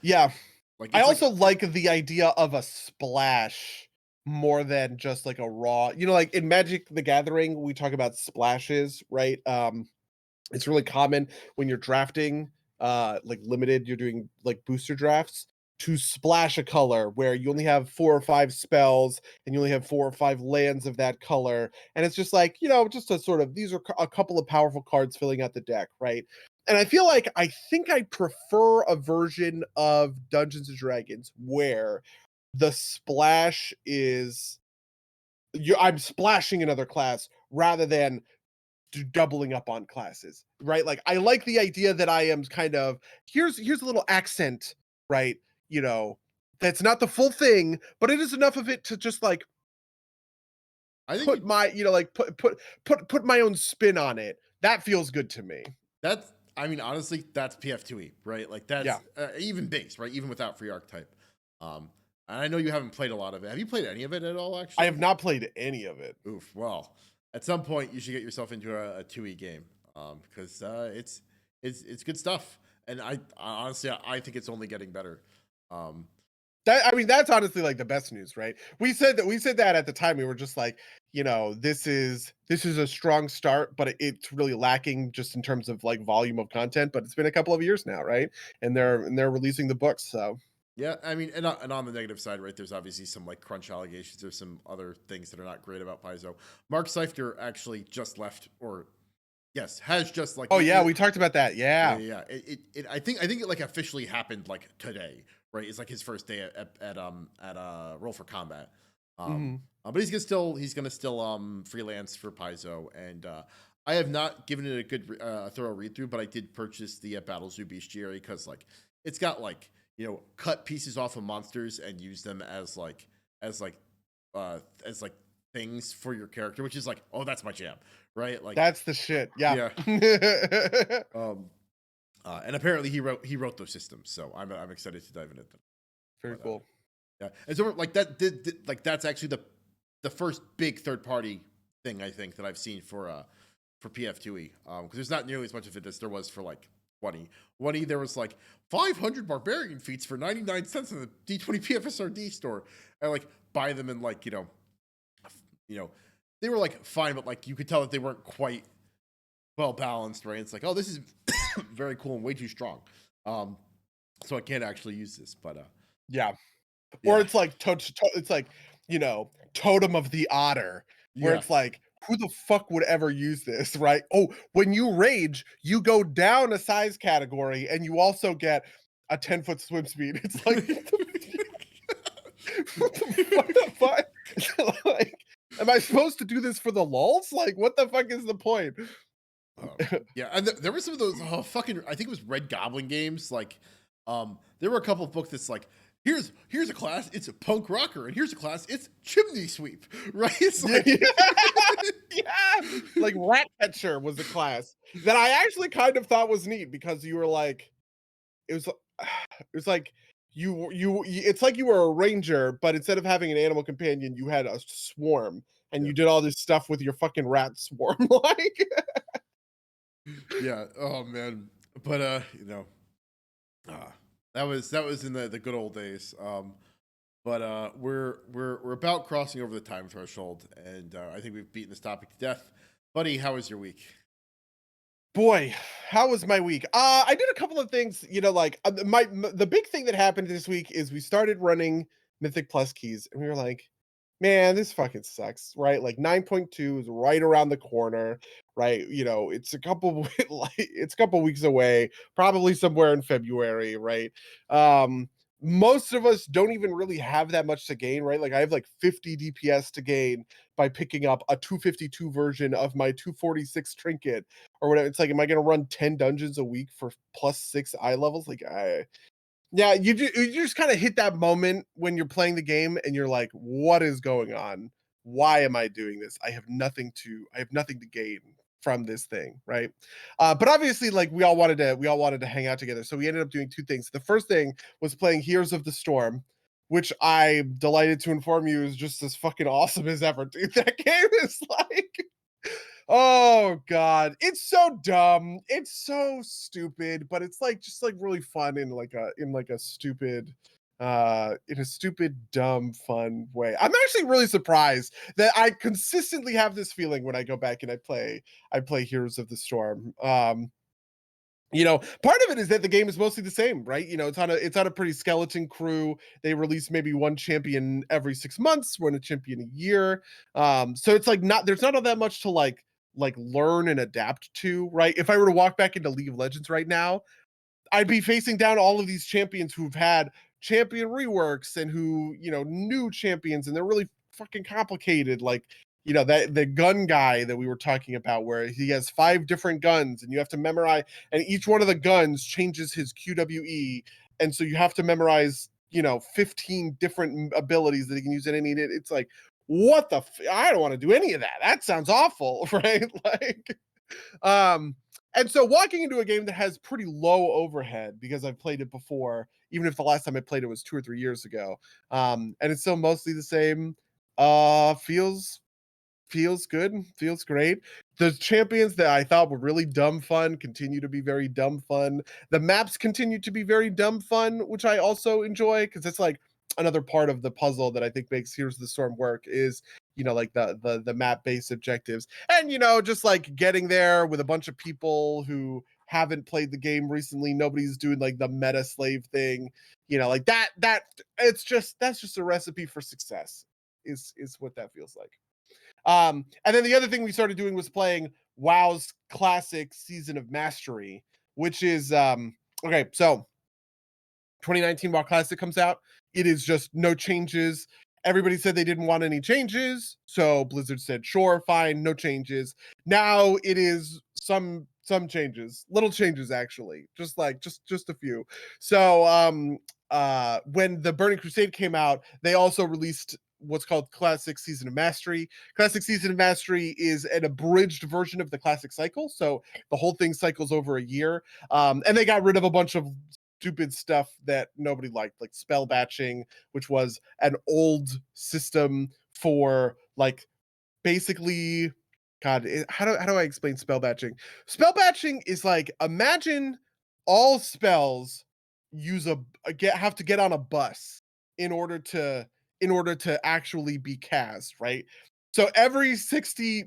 Yeah, like I also like the idea of a splash more than just like a raw, like in Magic the Gathering we talk about splashes, right? It's really common when you're drafting, like limited, you're doing like booster drafts to splash a color where you only have 4 or 5 spells and you only have 4 or 5 lands of that color. And it's just like, just a sort of these are a couple of powerful cards filling out the deck, right? And I feel like I think I prefer a version of Dungeons and Dragons where the splash is I'm splashing another class rather than doubling up on classes, right? Like I like the idea that I am kind of here's a little accent, right? You know, that's not the full thing, but it is enough of it to just like I think put my, like put my own spin on it. That feels good to me. that's, I mean, honestly, that's PF2e, right? Like Yeah. that's even base, right? Even without free archetype. Um, and I know you haven't played a lot of it. Have you played any of it at all? I Actually, have not played any of it. oof. Well, at some point you should get yourself into a 2e game, because it's good stuff. And I honestly, I think it's only getting better. Um, I mean, that's honestly like the best news, right? We said that at the time. We were just like, this is a strong start, but it's really lacking just in terms of like volume of content. But it's been a couple of years now, right? And they're releasing the books, so Yeah, I mean, and on the negative side, right? There's obviously some like crunch allegations. There's some other things that are not great about Paizo. Mark Seifter actually just left, or yes, has just like. oh yeah, we talked about that. Yeah, Yeah. yeah. I think it like officially happened like today, right? It's like his first day at Roll for Combat. Hmm. But he's gonna still freelance for Paizo, and I have not given it a good thorough read through, but I did purchase the Battle Zoo Bestiary because like it's got like cut pieces off of monsters and use them as like as like things for your character, which is like, oh, that's my jam, right? Like, That's the shit. Yeah. yeah. Um, and apparently he wrote those systems, so I'm excited to dive into them. Very But, cool. yeah, and so like like that's actually the first big third party thing I think that I've seen for PF2e, because there's not nearly as much of it as there was for like 20. There was like 500 barbarian feats for 99 cents in the D20 PFSRD store. I like buy them and like they were like fine, but like you could tell that they weren't quite well balanced, right? It's like, oh, this is very cool and way too strong. So I can't actually use this, but Yeah. Or yeah, it's like it's like, Totem of the Otter, where yeah, it's like, who the fuck would ever use this, right? Oh, when you rage, you go down a size category and you also get a 10-foot swim speed. It's like, what the fuck? Like, am I supposed to do this for the lulz? Like, what the fuck is the point? yeah. And there were some of those fucking, I think it was Red Goblin games. Like, there were a couple of books that's like, here's a class, it's a punk rocker, and here's a class, it's chimney sweep, right? It's like, Yeah. Like rat catcher was a class that I actually kind of thought was neat because you were like, it was it was like it's like you were a ranger, but instead of having an animal companion, you had a swarm and yeah, you did all this stuff with your fucking rat swarm. Like, yeah. Oh man, but uh, that was in the good old days. But we're about crossing over the time threshold, and I think we've beaten this topic to death. Buddy, how was your week? boy, how was my week? I did a couple of things, like the big thing that happened this week is we started running Mythic Plus keys and we were like, man, this fucking sucks, right? Like 9.2 is right around the corner, right? It's a couple it's a couple weeks away, probably somewhere in February, right? Um Most of us don't even really have that much to gain, right? Like I have like 50 DPS to gain by picking up a 252 version of my 246 trinket or whatever. It's like, am I going to run 10 dungeons a week for plus 6 eye levels? Like yeah, you just kind of hit that moment when you're playing the game and you're like, what is going on? Why am I doing this? I have nothing to gain from this thing, right? But obviously, like we all wanted to hang out together. So we ended up doing two things. The first thing was playing Heroes of the Storm, which I'm delighted to inform you is just as fucking awesome as ever, dude. That game is like, oh god, it's so dumb. It's so stupid, but it's like just like really fun in like a stupid in a stupid, dumb, fun way. I'm actually really surprised that I consistently have this feeling when I go back and I play Heroes of the Storm. Part of it is that the game is mostly the same, right? It's on a pretty skeleton crew. They release maybe one champion every 6 months, one a champion a year. So it's like not there's not all that much to like learn and adapt to, right? If I were to walk back into League of Legends right now, I'd be facing down all of these champions who've had champion reworks and who, new champions, and they're really fucking complicated. Like, that the gun guy that we were talking about, where he has 5 different guns and you have to memorize, and each one of the guns changes his QWE. And so you have to memorize, 15 different abilities that he can use at any. It's like, what the? I don't want to do any of that. That sounds awful, right? Um, and so walking into a game that has pretty low overhead, because I've played it before, even if the last time I played it was 2 or 3 years ago, and it's still mostly the same, feels good, feels great. The champions that I thought were really dumb fun continue to be very dumb fun. The maps continue to be very dumb fun, which I also enjoy, because it's like another part of the puzzle that I think makes Heroes of the Storm work is, like the map based objectives. And just like getting there with a bunch of people who haven't played the game recently. Nobody's doing like the meta slave thing, like that that's just a recipe for success, is what that feels like. And then the other thing we started doing was playing WoW's classic Season of Mastery, which is okay. So 2019 WoW Classic comes out. It is just no changes. Everybody said they didn't want any changes, so Blizzard said, "Sure, fine, no changes." Now it is some changes, little changes actually, just a few. So when the Burning Crusade came out, they also released what's called Classic Season of Mastery. Classic Season of Mastery is an abridged version of the classic cycle, so the whole thing cycles over a year. And they got rid of a bunch of stupid stuff that nobody liked, like spell batching, which was an old system for like basically, God, how do I explain spell batching? Spell batching is like, imagine all spells have to get on a bus in order to actually be cast, right? So every 60,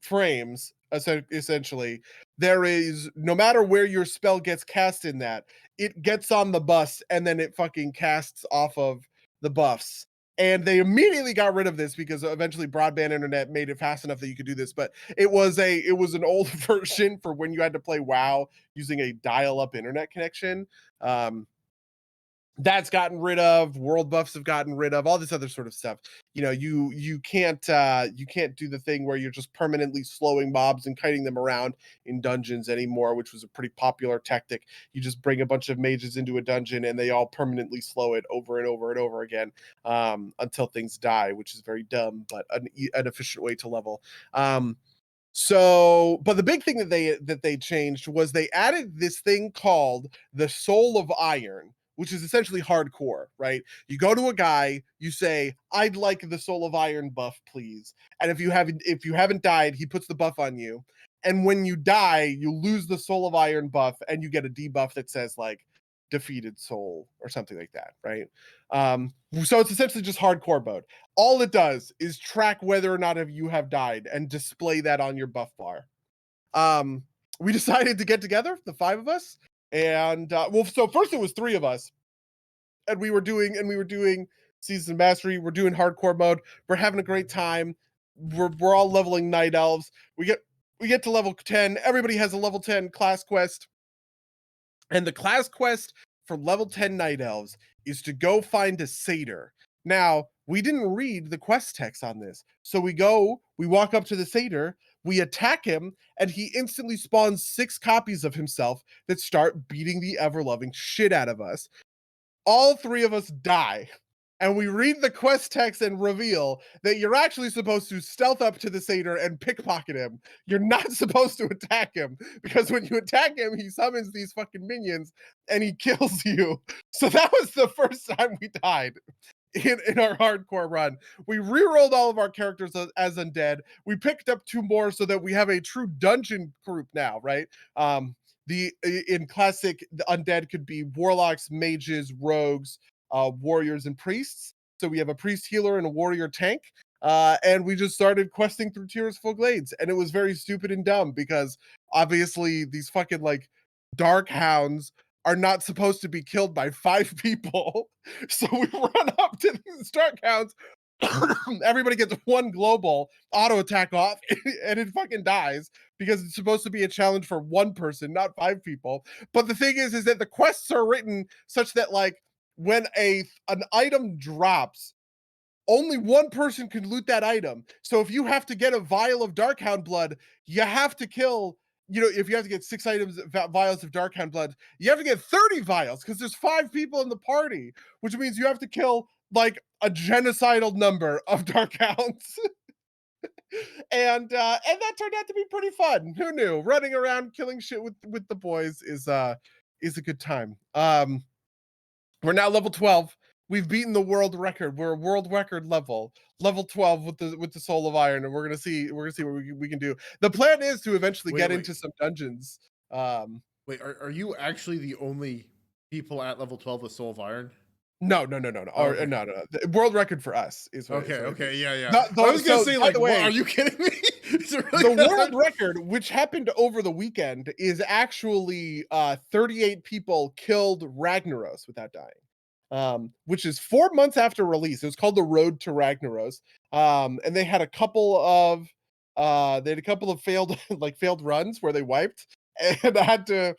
frames, essentially, there is, no matter where your spell gets cast in that, it gets on the bus and then it fucking casts off of the buffs. And they immediately got rid of this because eventually broadband internet made it fast enough that you could do this. But it was an old version for when you had to play WoW using a dial-up internet connection. That's gotten rid of. World buffs have gotten rid of all this other sort of stuff. You can't do the thing where you're just permanently slowing mobs and kiting them around in dungeons anymore, which was a pretty popular tactic. You just bring a bunch of mages into a dungeon and they all permanently slow it over and over and over again, until things die, which is very dumb, but an efficient way to level. But the big thing that they changed was they added this thing called the Soul of Iron, which is essentially hardcore, right? You go to a guy, you say, "I'd like the Soul of Iron buff, please." And if you haven't died, he puts the buff on you. And when you die, you lose the Soul of Iron buff and you get a debuff that says like defeated soul or something like that, right? So it's essentially just hardcore mode. All it does is track whether or not you have died and display that on your buff bar. We decided to get together, the 5 of us, and so first it was 3 of us, and we were doing Season Mastery. We're doing hardcore mode. We're having a great time. We're all leveling night elves. We get to level 10. Everybody has a level 10 class quest. And the class quest for level 10 night elves is to go find a satyr. Now, we didn't read the quest text on this. So we walk up to the satyr, we attack him, and he instantly spawns 6 copies of himself that start beating the ever-loving shit out of us. All 3 of us die. And we read the quest text and reveal that you're actually supposed to stealth up to the satyr and pickpocket him. You're not supposed to attack him, because when you attack him, he summons these fucking minions and he kills you. So that was the first time we died in our hardcore run. We re-rolled all of our characters as undead. We picked up 2 more so that we have a true dungeon group now, right? In classic, the undead could be warlocks, mages, rogues, warriors and priests. So we have a priest healer and a warrior tank. And we just started questing through Tearsful Glades, and it was very stupid and dumb because obviously these fucking like dark hounds are not supposed to be killed by 5 people. So we run up to these dark hounds. Everybody gets 1 global auto attack off, and it fucking dies because it's supposed to be a challenge for 1 person, not 5 people. But the thing is that the quests are written such that like when an item drops, only 1 person can loot that item. So if you have to get a vial of Darkhound blood, you have to kill, if you have to get 6 vials of Darkhound blood, you have to get 30 vials because there's 5 people in the party, which means you have to kill like a genocidal number of Darkhounds. And that turned out to be pretty fun. Who knew? Running around killing shit with the boys is a good time. We're now level 12. We've beaten the world record. We're a world record level 12 with the Soul of Iron, and we're gonna see what we can do. The plan is to eventually get into some dungeons. Wait, are you actually the only people at level 12 with Soul of Iron? No. Okay. No. The world record for us is what okay, yeah. I was gonna say, like, what, are you kidding me? The world record, which happened over the weekend, is actually 38 people killed Ragnaros without dying. Which is 4 months after release. It was called the Road to Ragnaros. And they had a couple of failed runs where they wiped and I had to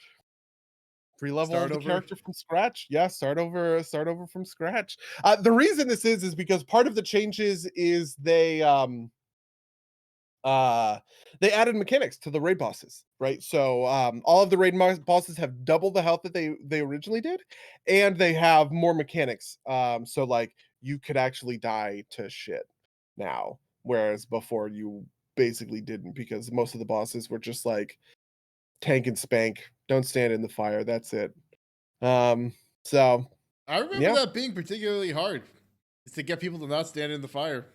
pre-level the character from scratch. Yeah, start over from scratch. The reason this is because part of the changes is they added mechanics to the raid bosses, right? So all of the raid bosses have double the health that they originally did, and they have more mechanics. So like you could actually die to shit now, whereas before you basically didn't, because most of the bosses were just like tank and spank, don't stand in the fire, that's it. So I remember that being particularly hard, is to get people to not stand in the fire.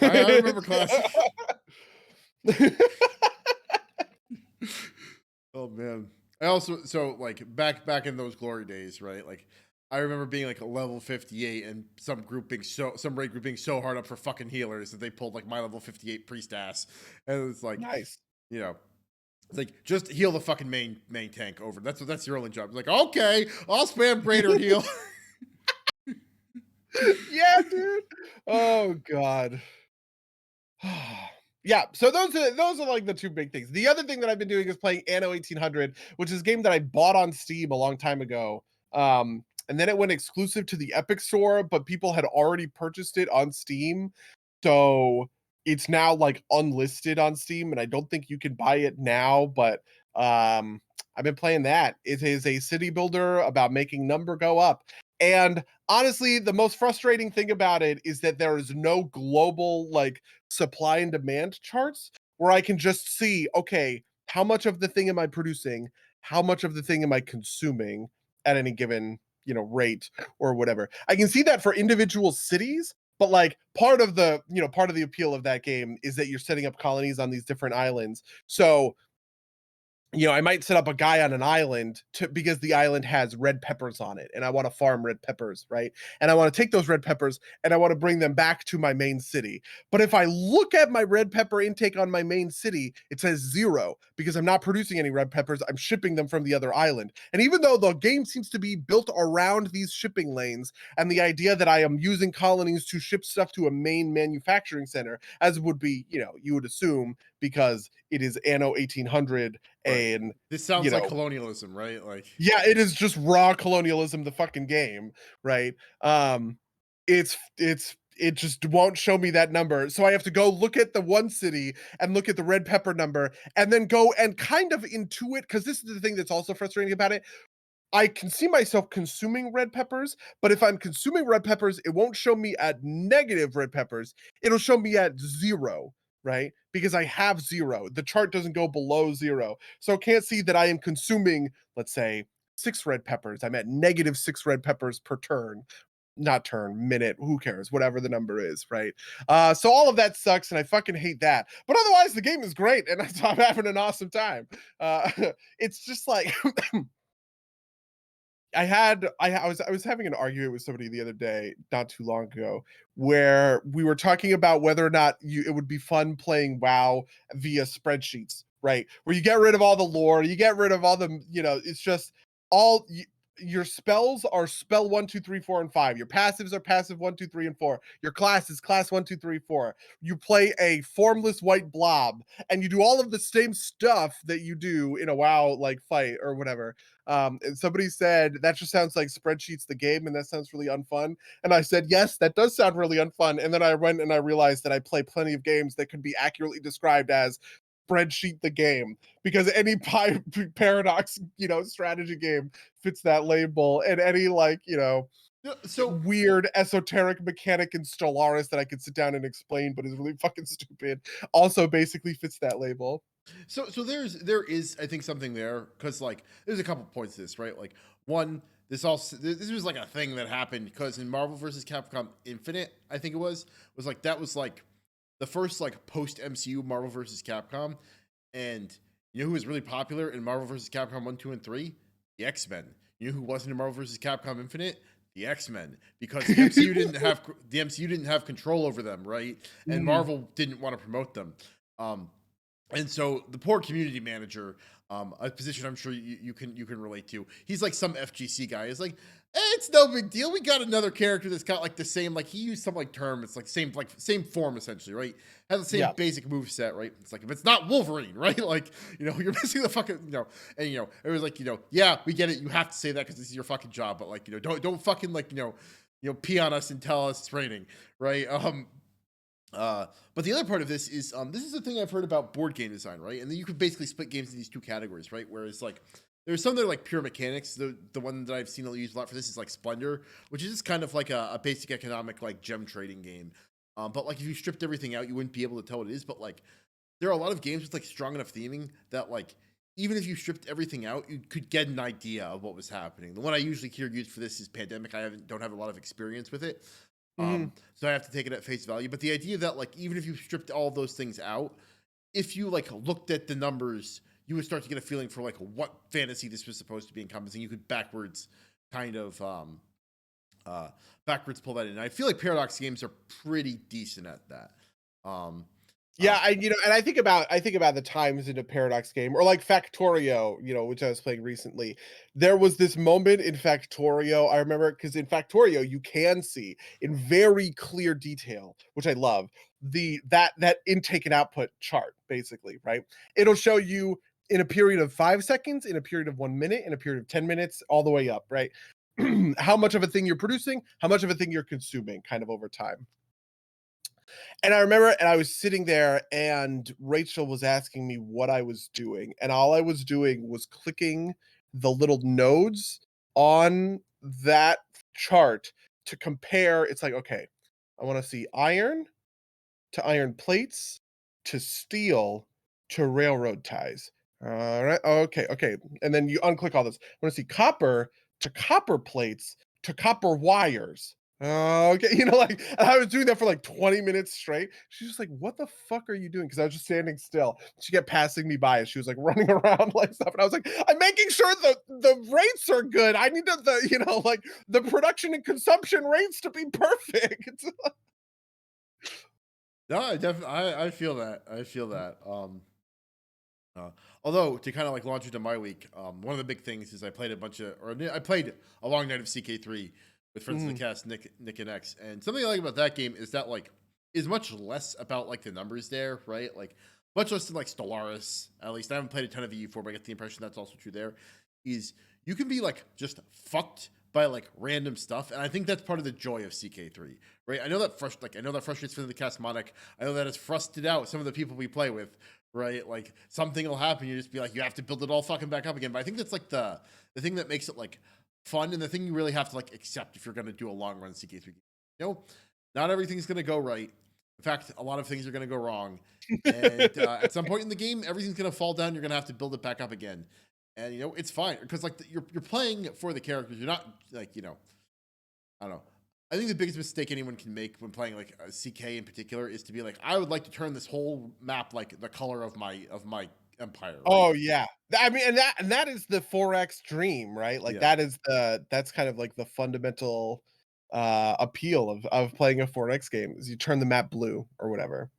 I remember classic. Oh man. I also, so like back in those glory days, right? Like I remember being like a level 58 and some raid group being so hard up for fucking healers that they pulled like my level 58 priest ass. And it's like, nice. It's like, just heal the fucking main tank over. That's your only job. It's like, okay, I'll spam Braider heal. Yeah, dude. Oh god. Yeah, so those are like the 2 big things. The other thing that I've been doing is playing Anno 1800, which is a game that I bought on Steam a long time ago. And then it went exclusive to the Epic Store, but people had already purchased it on Steam. So it's now like unlisted on Steam, and I don't think you can buy it now, but I've been playing that. It is a city builder about making number go up. And honestly, the most frustrating thing about it is that there is no global like supply and demand charts where I can just see, okay, how much of the thing am I producing? How much of the thing am I consuming at any given, rate or whatever? I can see that for individual cities, but like part of the appeal of that game is that you're setting up colonies on these different islands. So I might set up a guy on an island because the island has red peppers on it, and I want to farm red peppers, right? And I want to take those red peppers and I want to bring them back to my main city. But if I look at my red pepper intake on my main city, it says 0 because I'm not producing any red peppers. I'm shipping them from the other island. And even though the game seems to be built around these shipping lanes and the idea that I am using colonies to ship stuff to a main manufacturing center, as would be, you would assume, because it is Anno 1800. Right. And this sounds like colonialism, right? Like, yeah, it is just raw colonialism, the fucking game, right? It just won't show me that number, so I have to go look at the one city and look at the red pepper number and then go and kind of intuit, because this is the thing that's also frustrating about it. I can see myself consuming red peppers, but if I'm consuming red peppers, it won't show me at negative red peppers. It'll show me at 0, right? Because I have 0. The chart doesn't go below 0. So I can't see that I am consuming, let's say, 6 red peppers. I'm at negative 6 red peppers per turn. Not turn, minute, who cares? Whatever the number is, right? So all of that sucks, and I fucking hate that. But otherwise, the game is great, and I'm having an awesome time. It's just like... I was having an argument with somebody the other day, not too long ago, where we were talking about whether or not it would be fun playing WoW via spreadsheets, right? Where you get rid of all the lore, you get rid of all the, it's just all your spells are spell 1, 2, 3, 4, and 5. Your passives are passive 1, 2, 3, and 4. Your class is class 1, 2, 3, 4. You play a formless white blob, and you do all of the same stuff that you do in a WoW like fight or whatever. And somebody said that just sounds like spreadsheets the game, and that sounds really unfun. And I said, yes, that does sound really unfun. And then I went and I realized that I play plenty of games that could be accurately described as spreadsheet the game, because any paradox, strategy game fits that label, and any So weird esoteric mechanic in Stellaris that I could sit down and explain, but is really fucking stupid, also basically fits that label. So there is I think something there because like there's a couple points to this, right? Like one, this was like a thing that happened because in Marvel vs. Capcom Infinite, I think it was like that was like the first like post MCU Marvel vs. Capcom, and you know who was really popular in Marvel vs. Capcom 1, 2, and 3? The X-Men. You know who wasn't in Marvel vs. Capcom Infinite? The X-Men, because the MCU didn't have control over them, right? And Marvel didn't want to promote them. And so the poor community manager, a position I'm sure you can relate to. He's like some FGC guy. He's like, it's no big deal. We got another character that's got like the same, like he used some like term. It's like same form essentially, right? Has the same basic move set, right? It's like if it's not Wolverine, right? Like you're missing the fucking and it was like yeah, we get it. You have to say that because this is your fucking job, but like don't fucking like pee on us and tell us it's raining, right? But the other part of this is a thing I've heard about board game design, right? And then you could basically split games in these two categories, right? Whereas like there's some that are like pure mechanics. The one that I've seen used a lot for this is like Splendor, which is just kind of like a basic economic like gem trading game. But like if you stripped everything out, you wouldn't be able to tell what it is. But like there are a lot of games with like strong enough theming that like even if you stripped everything out, you could get an idea of what was happening. The one I usually hear used for this is Pandemic. Don't have a lot of experience with it. So I have to take it at face value. But the idea that like even if you stripped all those things out, if you like looked at the numbers, you would start to get a feeling for like what fantasy this was supposed to be encompassing. You could backwards kind of backwards pull that in. And I feel like Paradox games are pretty decent at that. Yeah, and I think about the times in a Paradox game, or like Factorio, which I was playing recently. There was this moment in Factorio, I remember, because in Factorio you can see in very clear detail, which I love, that intake and output chart, basically, right? It'll show you in a period of 5 seconds, in a period of 1 minute, in a period of 10 minutes, all the way up, right? How much of a thing you're producing, how much of a thing you're consuming, kind of over time. And I remember, and I was sitting there, and Rachel was asking me what I was doing, and all I was doing was clicking the little nodes on that chart to compare. It's like, okay, I want to see iron to iron plates to steel to railroad ties. All right, okay. And then you unclick all this. I want to see copper to copper plates to copper wires. Okay, like, and I was doing that for like 20 minutes straight. She's just like, "What the fuck are you doing?" Because I was just standing still. She kept passing me by, and she was like running around like stuff. And I was like, "I'm making sure the rates are good. I need like the production and consumption rates to be perfect." No, I definitely I feel that. Uh, Although to kind of like launch into my week, one of the big things is I played I played a long night of CK3 with friends of the cast, Nick and X, and something I like about that game is that like is much less about like the numbers there, right? Like much less than like Stellaris. At least I haven't played a ton of EU4, but I get the impression that's also true there. Is you can be like just fucked by like random stuff, and I think that's part of the joy of CK3, right? I know that frustrates for the cast Monic. I know that has frustrated out some of the people we play with, right? Like something will happen, you just be like, you have to build it all fucking back up again. But I think that's like the thing that makes it like fun, and the thing you really have to like accept if you're going to do a long run CK3 game. Not everything's going to go right. In fact, a lot of things are going to go wrong, and at some point in the game, everything's going to fall down. You're going to have to build it back up again, and it's fine because like you're playing for the characters. You're not like I don't know. I think the biggest mistake anyone can make when playing like a CK in particular is to be like, I would like to turn this whole map like the color of my empire. Right? Oh yeah. I mean, and that is the 4X dream, right? Like Yeah. that's kind of like the fundamental appeal of playing a 4X game is you turn the map blue or whatever.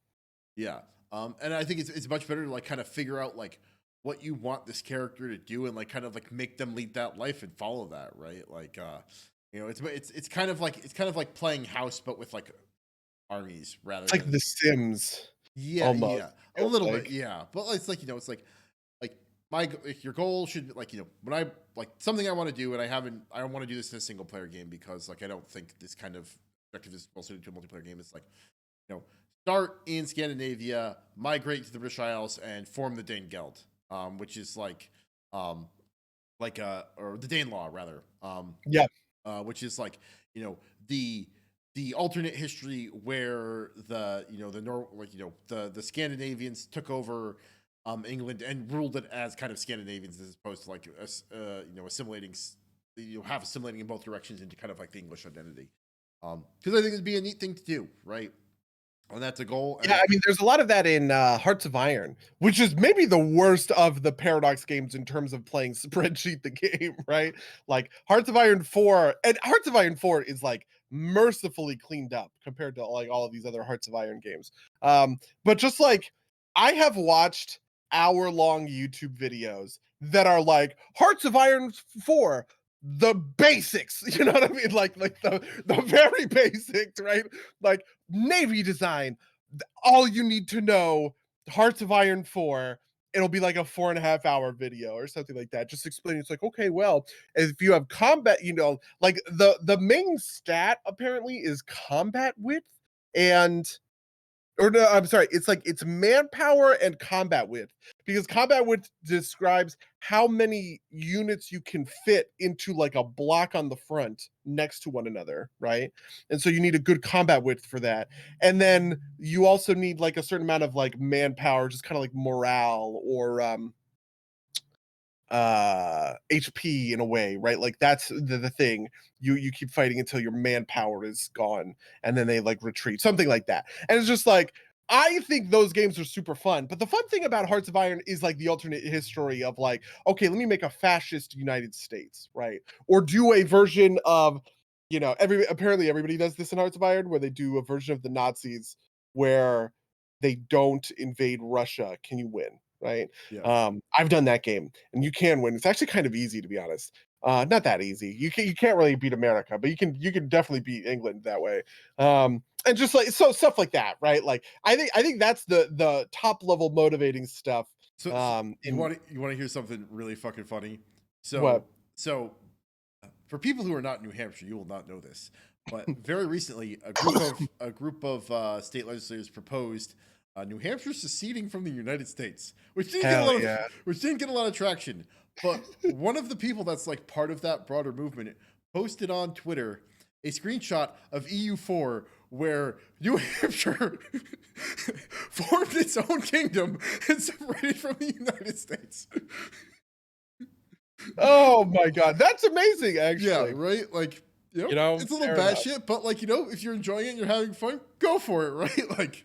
Yeah. And I think it's much better to like kind of figure out like what you want this character to do and like kind of like make them lead that life and follow that, right? Like it's kind of like playing house but with like armies rather It's like than The Sims yeah, almost, yeah. A feels little bit, like. yeah. But it's like like your goal should be like, when I like something I want to do and I don't want to do this in a single player game because like I don't think this kind of objective is well suited to a multiplayer game. It's like, start in Scandinavia, migrate to the British Isles, and form the Dane Geld, which is um, or the Danelaw rather, Yeah. which is like the alternate history where the Scandinavians took over England and ruled it as kind of Scandinavians as opposed to like assimilating, half assimilating in both directions into kind of like the English identity. Because I think it'd be a neat thing to do, right? And that's a goal. And Yeah, I mean, there's a lot of that in Hearts of Iron, which is maybe the worst of the Paradox games in terms of playing spreadsheet the game, right? Like Hearts of Iron 4, and Hearts of Iron 4 is like mercifully cleaned up compared to like all of these other Hearts of Iron games. But just like I have watched hour-long YouTube videos that are like Hearts of Iron 4, the basics, you know what I mean? Like the very basics, right? Like Navy design, all you need to know, Hearts of Iron 4. It'll be like a 4.5 hour video or something like that. Just explaining. It's like, okay, well, if you have combat, like the main stat apparently is combat width and or no, I'm sorry, it's like it's manpower and combat width because combat width describes how many units you can fit into like a block on the front next to one another, right? And so you need a good combat width for that. And then you also need like a certain amount of like manpower, just kind of like morale or HP in a way, right? Like that's the thing. You keep fighting until your manpower is gone and then they like retreat, something like that. And it's just like I think those games are super fun, but the fun thing about Hearts of Iron is like the alternate history of like, okay, let me make a fascist United States, right? Or do a version of, apparently everybody does this in Hearts of Iron where they do a version of the Nazis where they don't invade Russia. Can you win? Right. yeah, I've done that game and you can win. It's actually kind of easy to be honest. Not that easy. You can't really beat America, but you can definitely beat England that way. And just like so stuff like that, right? Like I think that's the top level motivating stuff. so you In want to hear something really fucking funny? what? So for people who are not in New Hampshire, you will not know this, but very recently, a group of state legislators proposed New Hampshire seceding from the United States, Hell yeah. which didn't get a lot of traction. But one of the people that's like part of that broader movement posted on Twitter a screenshot of EU4 where New Hampshire formed its own kingdom and separated from the United States. Oh my god, that's amazing actually. Yeah, right? Like, it's a little fair bad enough. shit, but like, if you're enjoying it and you're having fun, go for it, right? Like,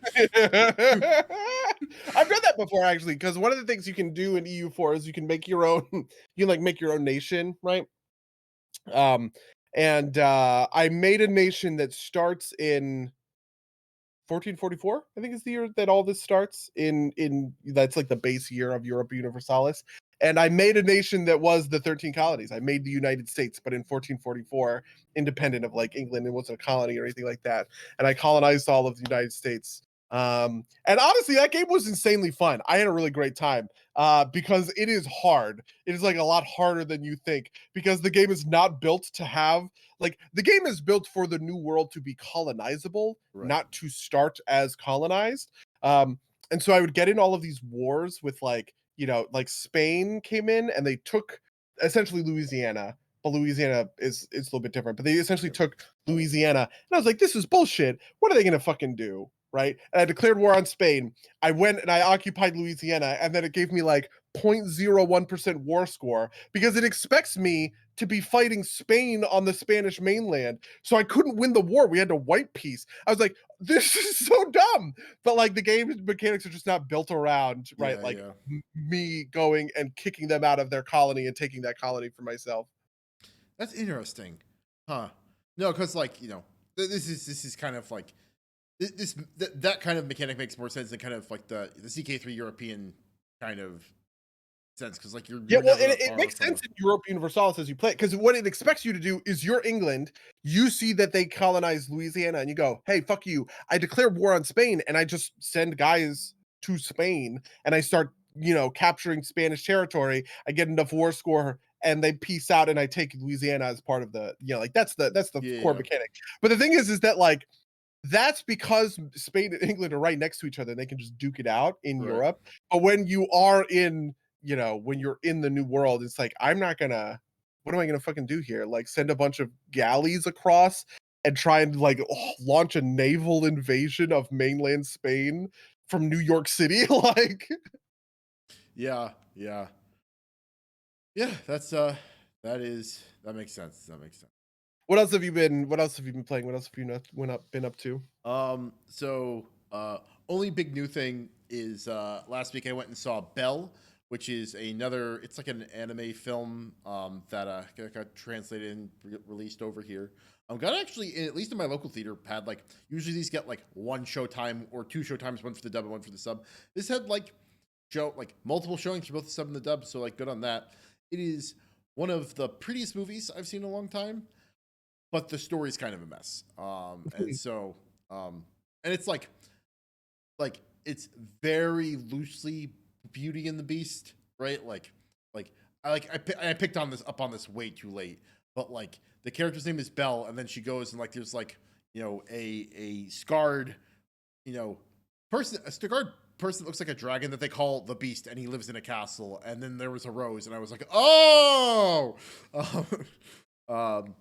I've done that before actually, because one of the things you can do in EU4 is you can make your own you can like make your own nation, right? Um and I made a nation that starts in 1444, I think is the year that all this starts in that's like the base year of Europa Universalis. And I made a nation that was the 13 colonies. I made the United States, but in 1444, independent of like England, it wasn't a colony or anything like that. And I colonized all of the United States. And honestly, that game was insanely fun. I had a really great time because it is hard. It is like a lot harder than you think because the game is not built to have like the game is built for the new world to be colonizable, right. not to start as colonized. And so I would get in all of these wars with like, like Spain came in and they took essentially Louisiana, but Louisiana is a little bit different. But they essentially took Louisiana, and I was like, this is bullshit. What are they gonna fucking do? right? And I declared war on Spain. I went and I occupied Louisiana, and then it gave me like 0.01% war score because it expects me to be fighting Spain on the Spanish mainland. So I couldn't win the war. We had to wipe peace. I was like, this is so dumb. But like the game mechanics are just not built around, right? Yeah, Like yeah. me going and kicking them out of their colony and taking that colony for myself. That's interesting, huh? No, because like this is kind of like that kind of mechanic makes more sense than kind of like the CK3 European kind of sense because like Yeah, you're well, never that it far makes from sense in Europe Universalis as you play it, because what it expects you to do is you're England, you see that they colonize Louisiana, and you go, "Hey, fuck you! I declare war on Spain," and I just send guys to Spain, and I start, capturing Spanish territory. I get enough war score, and they peace out, and I take Louisiana as part of the, like that's the core yeah, mechanic. But the thing is that like that's because Spain and England are right next to each other. They can just duke it out in right. Europe. But when you are in, when you're in the new world, it's like, I'm not gonna, what am I gonna fucking do here? Like send a bunch of galleys across and try and like launch a naval invasion of mainland Spain from New York City? Like, Yeah, yeah, yeah. That makes sense. That makes sense. what else have you been playing? What else have you been up to? So only big new thing is last week I went and saw Belle, which is it's like an anime film that got translated and released over here. Got actually, at least in my local theater, had like usually these get like one showtime or two showtimes, one for the dub and one for the sub. This had like multiple showings for both the sub and the dub, so like good on that. It is one of the prettiest movies I've seen in a long time, but the story's kind of a mess. And so and it's like it's very loosely Beauty and the Beast, right? Like I picked on this way too late, but like the character's name is Belle, and then she goes and like there's like a scarred a scarred person that looks like a dragon that they call the Beast, and he lives in a castle, and then there was a rose, and I was like, oh. um,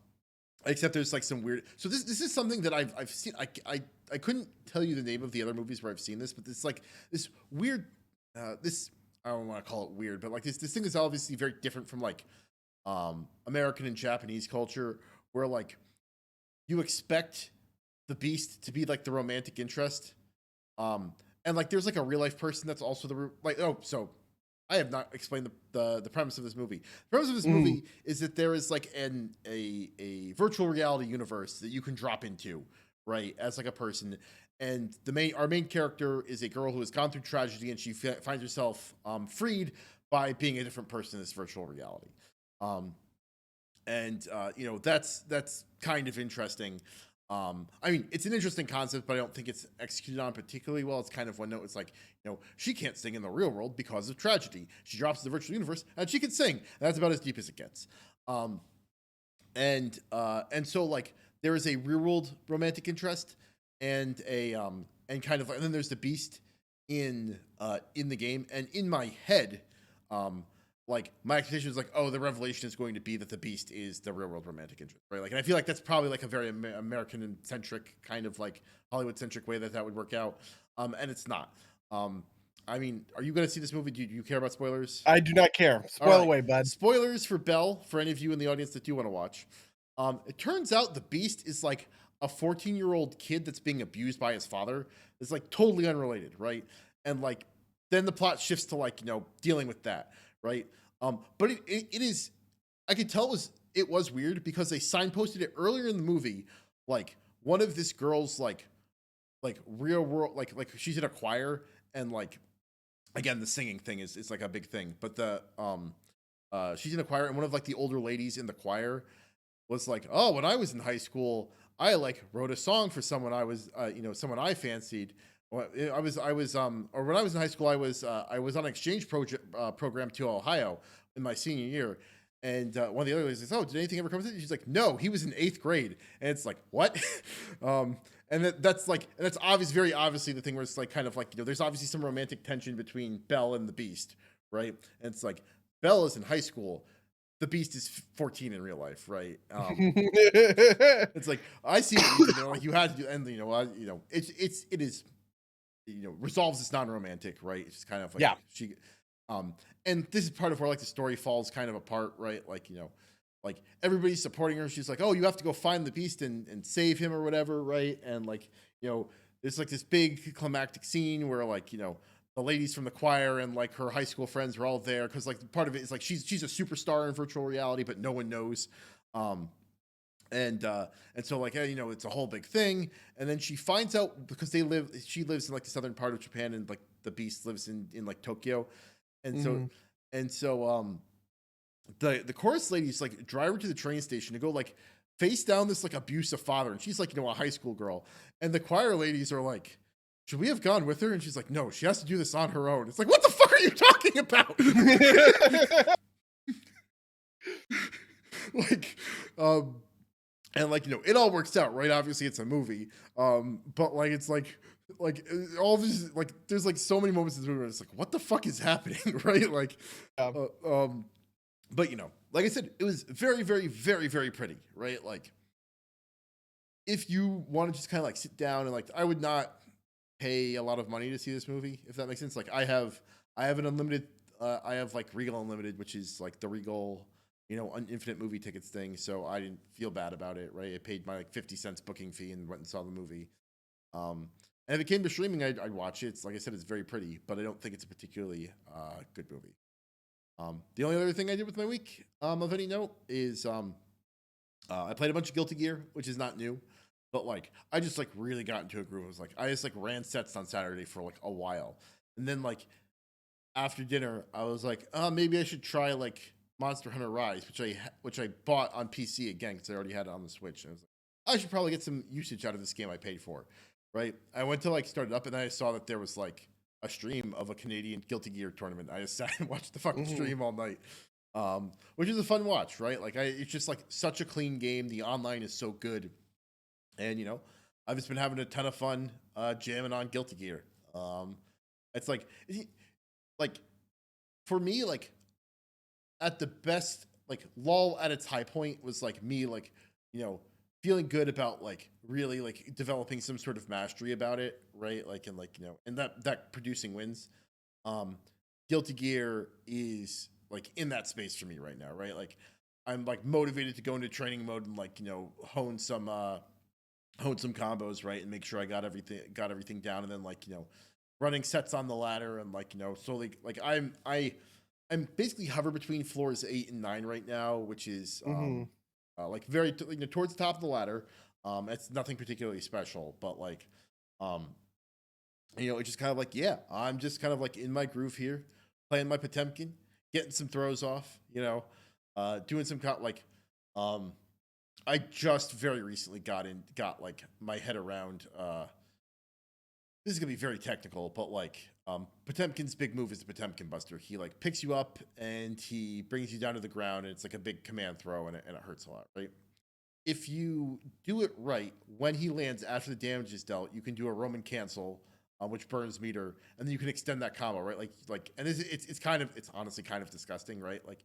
Except there's like some weird. So this is something that I've seen. I couldn't tell you the name of the other movies where I've seen this, but it's like this weird. This I don't want to call it weird, but like this thing is obviously very different from like American and Japanese culture, where like you expect the Beast to be like the romantic interest, and like there's like a real life person that's also so I have not explained the premise of this movie. The premise of this movie is that there is like a virtual reality universe that you can drop into, right, as like a person. And our main character is a girl who has gone through tragedy, and she finds herself freed by being a different person in this virtual reality. That's kind of interesting. I mean, it's an interesting concept, but I don't think it's executed on particularly well. It's kind of one note. It's like, she can't sing in the real world because of tragedy. She drops to the virtual universe and she can sing. That's about as deep as it gets. And so like there is a real world romantic interest and and kind of, and then there's the Beast in the game. And in my head, like my expectation is like, oh, the revelation is going to be that the Beast is the real world romantic interest, right? Like, and I feel like that's probably like a very American centric kind of like Hollywood centric way that would work out. And it's not. I mean, are you going to see this movie? Do you care about spoilers? I do not care. Spoil away, bud. Spoilers for Belle for any of you in the audience that do want to watch. It turns out the Beast is like a 14-year-old kid that's being abused by his father. It's like totally unrelated, right? And like then the plot shifts to like dealing with that, right? But it is, I could tell it was weird because they signposted it earlier in the movie, like one of this girl's like real world like she's in a choir, and like again the singing thing is like a big thing, but the she's in a choir, and one of like the older ladies in the choir was like, oh, when I was in high school, I like wrote a song for someone I was someone I fancied. Or when I was in high school, I was on an exchange program to Ohio in my senior year, and one of the other ladies says, "Oh, did anything ever come to it?" She's like, "No, he was in 8th grade," and it's like, what? And that's very obviously the thing where it's like kind of like there's obviously some romantic tension between Belle and the Beast, right? And it's like Belle is in high school. The Beast is 14 in real life, right? It's like I see what like you had to do, and it is resolves it's non-romantic, right? It's just kind of like Yeah. she and this is part of where like the story falls kind of apart, right? Like, like everybody's supporting her. She's like, oh, you have to go find the beast and save him or whatever, right? And like, there's like this big climactic scene where like, the ladies from the choir and like her high school friends are all there because like part of it is like she's a superstar in virtual reality, but no one knows. And so like, it's a whole big thing. And then she finds out because she lives in like the southern part of Japan, and like the beast lives in like Tokyo. And so the chorus ladies like drive her to the train station to go like face down this like abusive father, and she's like, a high school girl. And the choir ladies are like, should we have gone with her? And she's like, no, she has to do this on her own. It's like, what the fuck are you talking about? Like, and like, it all works out, right? Obviously it's a movie. But like, it's like all these, like, there's like so many moments in this movie where it's like, what the fuck is happening? Right? Like, but like I said, it was very, very, very, very pretty, right? Like, if you want to just kind of like sit down and like, I would not pay a lot of money to see this movie, if that makes sense. Like, I have an unlimited, I have like Regal Unlimited, which is like the Regal, infinite movie tickets thing. So I didn't feel bad about it, right? I paid my like 50 cents booking fee and went and saw the movie. And if it came to streaming, I'd watch it. It's, like I said, it's very pretty, but I don't think it's a particularly good movie. The only other thing I did with my week of any note is I played a bunch of Guilty Gear, which is not new, but like I just like really got into a groove. I was like, I just like ran sets on Saturday for like a while, and then like after dinner, I was like, maybe I should try like Monster Hunter Rise, which I bought on PC again because I already had it on the Switch. And I was like, I should probably get some usage out of this game I paid for, right? I went to like start it up, and then I saw that there was like a stream of a Canadian Guilty Gear tournament. I just sat and watched the fucking stream all night, which is a fun watch, right? Like, it's just like such a clean game. The online is so good, and I've just been having a ton of fun jamming on Guilty Gear. It's like for me, like at the best, like LOL at its high point was like me, like feeling good about like really like developing some sort of mastery about it, right? Like, and like and that producing wins. Guilty Gear is like in that space for me right now, right? Like I'm like motivated to go into training mode and like hone some combos, right, and make sure I got everything down, and then like running sets on the ladder, and like slowly, like I'm basically hover between floors 8 and 9 right now, which is like very towards the top of the ladder. It's nothing particularly special, but like it's just kind of like, yeah, I'm just kind of like in my groove here, playing my Potemkin, getting some throws off, doing some I just very recently got like my head around this is gonna be very technical, but like Potemkin's big move is the Potemkin Buster. He like picks you up and he brings you down to the ground, and it's like a big command throw, and it hurts a lot, right? If you do it right, when he lands after the damage is dealt, you can do a Roman cancel, which burns meter, and then you can extend that combo, right? Like, and it's honestly kind of disgusting, right? Like,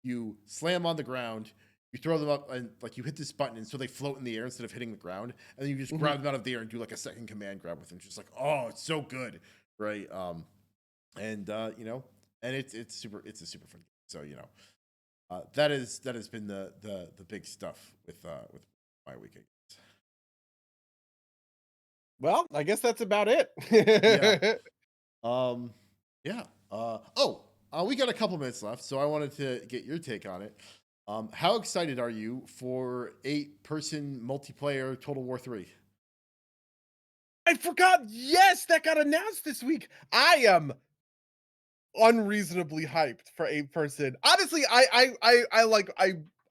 you slam on the ground, you throw them up, and like you hit this button, and so they float in the air instead of hitting the ground, and then you just grab them out of the air and do like a second command grab with them. It's just like, oh, it's so good, right? And it's a super fun game. So that has been the big stuff with my weekend. Well, I guess that's about it. Yeah. We got a couple minutes left, so I wanted to get your take on it. How excited are you for 8-person multiplayer Total War 3? I forgot. Yes, that got announced this week. I am unreasonably hyped for 8-person. Honestly, I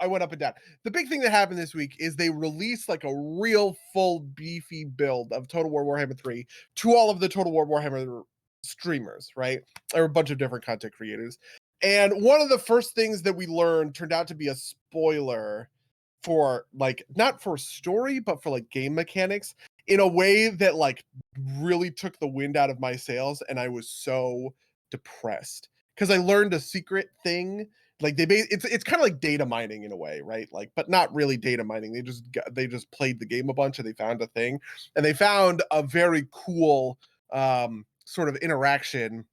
went up and down. The big thing that happened this week is they released like a real full beefy build of Total War Warhammer 3 to all of the Total War Warhammer streamers, right? There were a bunch of different content creators. And one of the first things that we learned turned out to be a spoiler for like not for story, but for like game mechanics in a way that like really took the wind out of my sails, and I was so depressed because I learned a secret thing. Like it's kind of like data mining in a way, right? Like, but not really data mining. They just played the game a bunch and they found a thing, and they found a very cool sort of interaction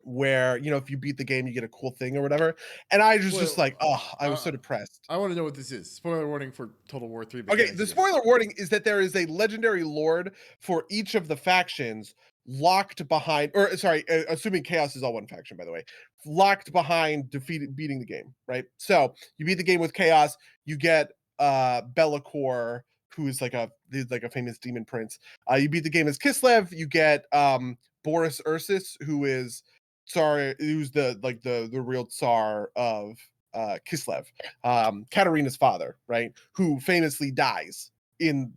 where, you know, if you beat the game, you get a cool thing or whatever. And I was just Well, like, oh, I was so depressed. I want to know what this is. Spoiler warning for Total War 3. But Okay, can I the see it? spoiler warning is that there is a legendary lord for each of the factions locked behind, or sorry, assuming chaos is all one faction, by the way, locked behind beating the game, right? So you beat the game with chaos, you get Be'lakor, who is like a famous demon prince. You beat the game as Kislev, you get Boris Ursus, who is Tsar, who's the real Tsar of Kislev, Katarina's father, right? Who famously dies in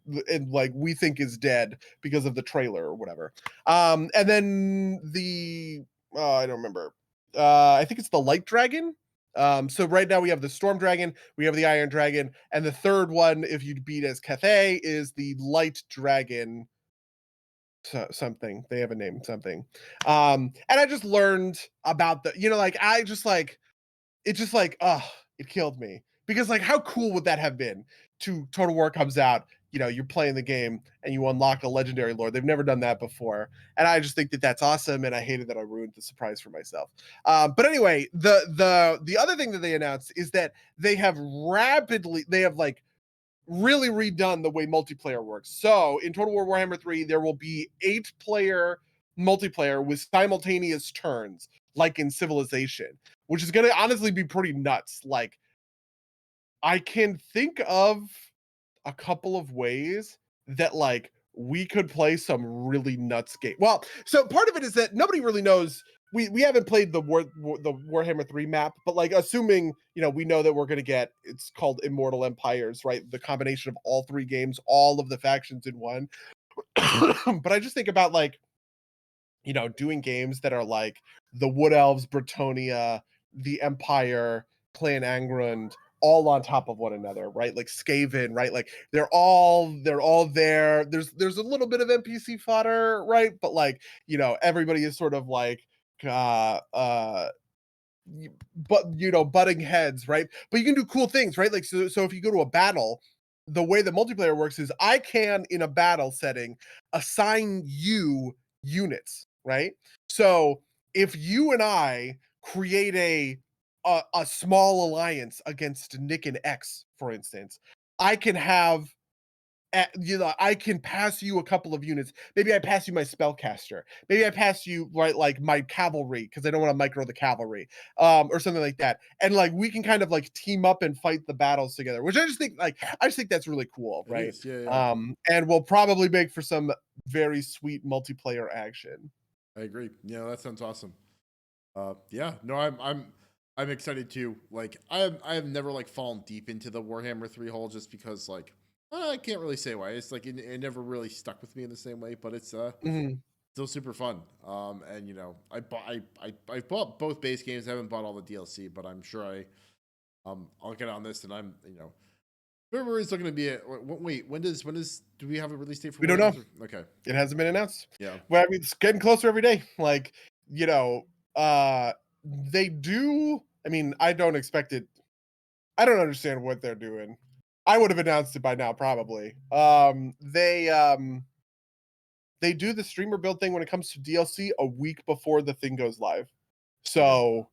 like we think is dead because of the trailer or whatever. And then the I don't remember. I think it's the Light Dragon. So right now we have the Storm Dragon, we have the Iron Dragon, and the third one, if you beat as Cathay, is the Light Dragon. Something they have a name, something. And I just learned about the, you know, like I just like it just like, it killed me. Because like how cool would that have been to Total War comes out, you know, you're playing the game and you unlock a legendary lord. They've never done that before. And I just think that that's awesome. And I hated that I ruined the surprise for myself. But anyway, the other thing that they announced is that they have like really redone the way multiplayer works. So in Total War Warhammer 3, there will be 8-player multiplayer with simultaneous turns, like in Civilization, which is going to honestly be pretty nuts. Like, I can think of a couple of ways that like we could play some really nuts game. Well, so part of it is that nobody really knows. We haven't played the Warhammer 3 map, but like assuming, you know, we know that we're going to get, it's called Immortal Empires, right? The combination of all 3 games, all of the factions in one. But I just think about like, you know, doing games that are like the Wood Elves, Bretonia, the Empire, Clan Angrund, all on top of one another, right? Like Skaven, right? Like they're all there. There's a little bit of NPC fodder, right? But like, you know, everybody is sort of like but you know, butting heads, right? But you can do cool things, right? Like so if you go to a battle, the way the multiplayer works is I can, in a battle setting, assign you units, right? So if you and I create a small alliance against Nick and X, for instance, I can have you know, I can pass you a couple of units. Maybe I pass you my spellcaster. Maybe I pass you right like my cavalry because I don't want to micro the cavalry, or something like that. And like we can kind of like team up and fight the battles together, which I just think that's really cool, It right? is, yeah. And will probably make for some very sweet multiplayer action. I agree. Yeah, that sounds awesome. Yeah, no, I'm excited too. Like I have never like fallen deep into the Warhammer 3 hole just because like I can't really say why. It's like it never really stuck with me in the same way, but it's Mhm. still super fun. And you know, I bought both base games. I haven't bought all the DLC, but I'm sure I'll get on this and I'm, you know, February is looking to be at. Wait, when does do we have a release date for? We don't know. 3? Okay, It hasn't been announced. yeah. Well, I mean, it's getting closer every day. Like, you know, they do. I mean, I don't expect it. I don't understand what they're doing. I would have announced it by now, probably. They do the streamer build thing when it comes to DLC a week before the thing goes live. So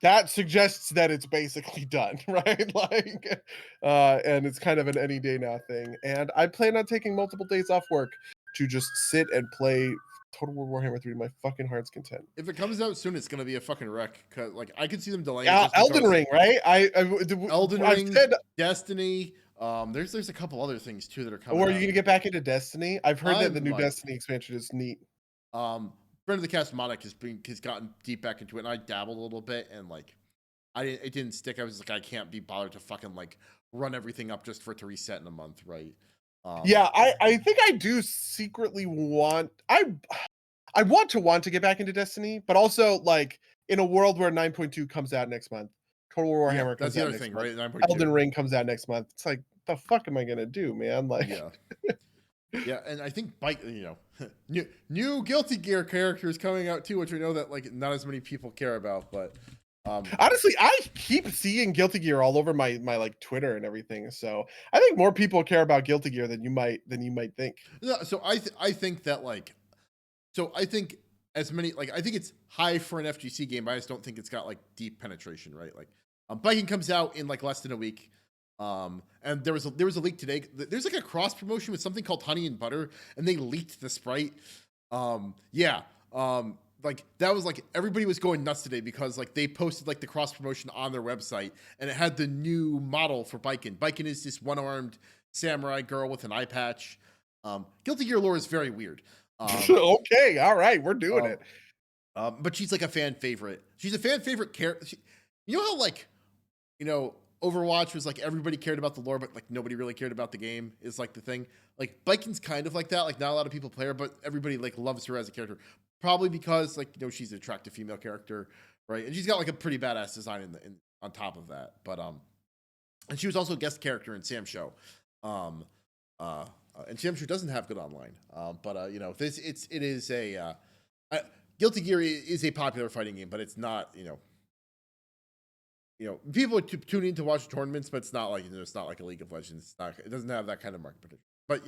that suggests that it's basically done, right? Like, and it's kind of an any day now thing. And I plan on taking multiple days off work to just sit and play Total War Warhammer 3 to my fucking heart's content. If it comes out soon, it's gonna be a fucking wreck. Cause like I could see them delaying Yeah, just Elden because Ring, right? Elden I've Ring, said, Destiny. There's a couple other things too that are coming or are you out. gonna get back into Destiny? I've heard I that the new might. Destiny expansion is neat. Friend of the cast Monik has gotten deep back into it, and I dabbled a little bit, and like it didn't stick. I was like, I can't be bothered to fucking like run everything up just for it to reset in a month, right? Yeah, I think I do secretly want I want to get back into Destiny, but also like in a world where 9.2 comes out next month, Total War Yeah, Warhammer that's comes the out other next thing, month, right? 9.2. Elden Ring comes out next month. It's like the fuck am I gonna do, man? Like, Yeah. Yeah, and I think you know, new Guilty Gear characters coming out too, which we know that like not as many people care about, but honestly, I keep seeing Guilty Gear all over my like Twitter and everything. So I think more people care about Guilty Gear than you might think. no, so I think that like So I think as many I think it's high for an FGC game, but I just don't think it's got like deep penetration, right? Like biking comes out in like less than a week. And there was a leak today. There's like a cross promotion with something called Honey and Butter, and they leaked the sprite. Yeah. Like that was like everybody was going nuts today because like they posted like the cross promotion on their website, and it had the new model for Biken. Biken is this one-armed samurai girl with an eye patch. Guilty Gear lore is very weird. Okay, all right, we're doing it. But she's like a fan favorite. She's a fan favorite character. You know how like, Overwatch was like everybody cared about the lore, but like nobody really cared about the game is like the thing. Like Biken's kind of like that. Like not a lot of people play her, but everybody like loves her as a character. Probably because like she's an attractive female character, right? And she's got like a pretty badass design in on top of that. But and she was also a guest character in Sam Show. And Sam Show doesn't have good online. It is a Guilty Gear is a popular fighting game, but it's not, people tune in to watch tournaments, but it's not like it's not like a League of Legends. It doesn't have that kind of market potential. But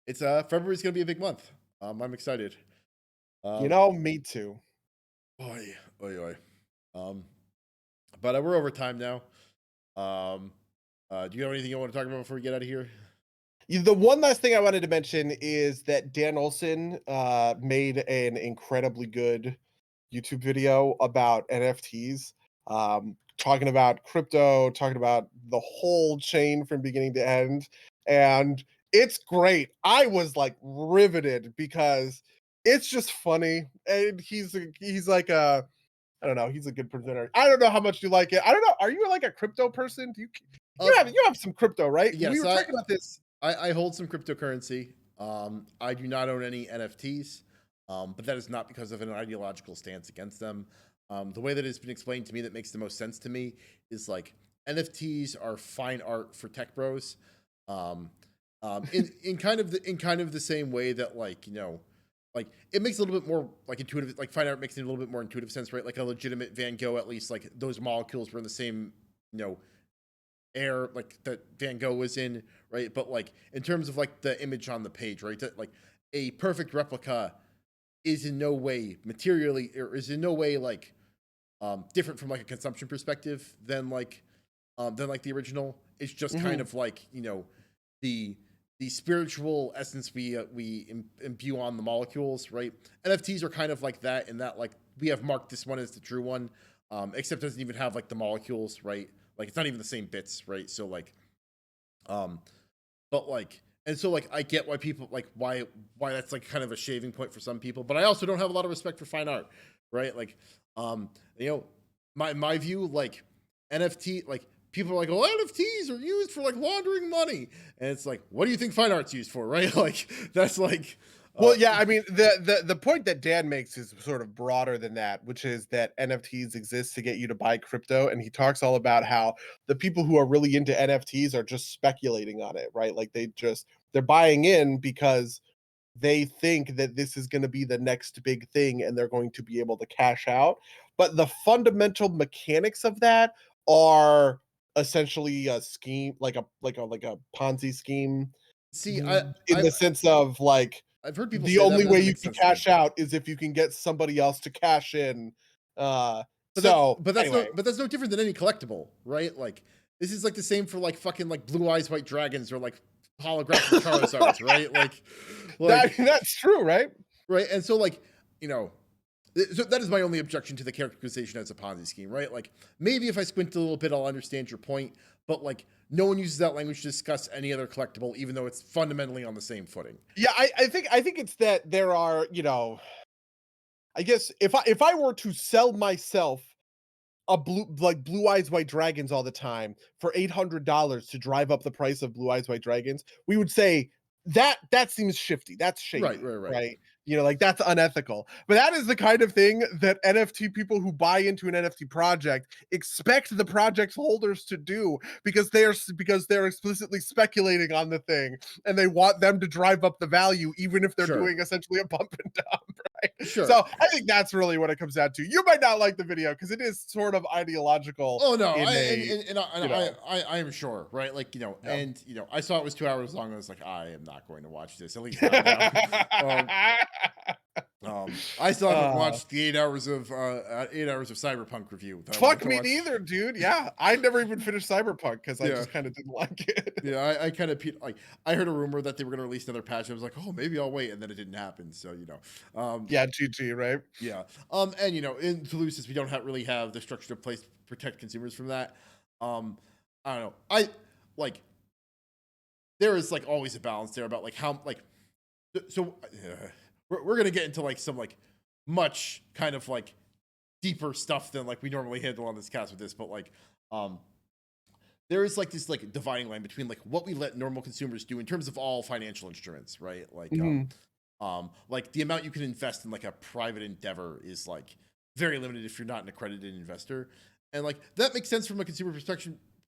it's February's gonna be a big month. I'm excited. Me too. Oy. But we're over time now. Do you have anything you want to talk about before we get out of here? The one last thing I wanted to mention is that Dan Olson made an incredibly good YouTube video about NFTs, talking about crypto, talking about the whole chain from beginning to end. And it's great. I was like riveted because it's just funny. And he's like I don't know, he's a good presenter. I don't know how much you like it. I don't know. Are you like a crypto person? Do you have some crypto, right? Yes, we were talking about this. I hold some cryptocurrency. I do not own any NFTs, but that is not because of an ideological stance against them. The way that it's been explained to me that makes the most sense to me is like NFTs are fine art for tech bros. In kind of the same way that like it makes a little bit more like intuitive, like fine art makes it a little bit more intuitive sense, right? Like a legitimate Van Gogh, at least like those molecules were in the same air like that Van Gogh was in, right? But like in terms of like the image on the page, right? That like a perfect replica is in no way materially or is in no way like different from like a consumption perspective than like the original. It's just kind of like the spiritual essence we imbue on the molecules, right? NFTs are kind of like that in that like we have marked this one as the true one, except it doesn't even have like the molecules, right? Like it's not even the same bits, right? So like, but like, and so like I get why people like why that's like kind of a shaving point for some people, but I also don't have a lot of respect for fine art, right? Like, my view, like NFT, like people are like, well, NFTs are used for like laundering money, and it's like, what do you think fine art's used for, right? Like that's like. Well, yeah, I mean, the point that Dan makes is sort of broader than that, which is that NFTs exist to get you to buy crypto. And he talks all about how the people who are really into NFTs are just speculating on it, right? Like they're buying in because they think that this is going to be the next big thing and they're going to be able to cash out. But the fundamental mechanics of that are essentially a scheme, like a Ponzi scheme. See, in the sense of like, I've heard people the say only way you can cash out is if you can get somebody else to cash in. But that's no different than any collectible, right? Like this is like the same for like fucking like Blue Eyes White Dragons or like holographic Charizards, right? Like that's true, right? Right, and so like so that is my only objection to the characterization as a Ponzi scheme, right? Like maybe if I squint a little bit, I'll understand your point, but like no one uses that language to discuss any other collectible, even though it's fundamentally on the same footing. Yeah, I think it's that there are, I guess if I were to sell myself a Blue Eyes White Dragons all the time for $800 to drive up the price of Blue Eyes White Dragons, we would say that seems shifty. That's shady, right? Like that's unethical. But that is the kind of thing that NFT people who buy into an NFT project expect the project holders to do because they're explicitly speculating on the thing and they want them to drive up the value even if they're doing essentially a bump and dump. right? Sure. So I think that's really what it comes down to. You might not like the video because it is sort of ideological. Oh no, In I am sure, right? Like, yeah. I saw it was 2 hours long. I was like, I am not going to watch this, at least not now. I still haven't Uh, watched the 8 hours of Cyberpunk review that I wanted Fuck to me watch. neither, dude. Yeah, I never even finished Cyberpunk because I Yeah. just kind of didn't like it. Yeah, I kind of like, I heard a rumor that they were going to release another patch. And I was like, oh, maybe I'll wait, and then it didn't happen. So Yeah, GG, right? yeah. And in Toulouse, since we don't really have the structure in place to protect consumers from that, I don't know. I like there is like always a balance there about like how like so we're gonna get into like some like much kind of like deeper stuff than like we normally handle on this cast with this, but like there is like this like dividing line between like what we let normal consumers do in terms of all financial instruments, right? Like the amount you can invest in like a private endeavor is like very limited if you're not an accredited investor, and like that makes sense from a consumer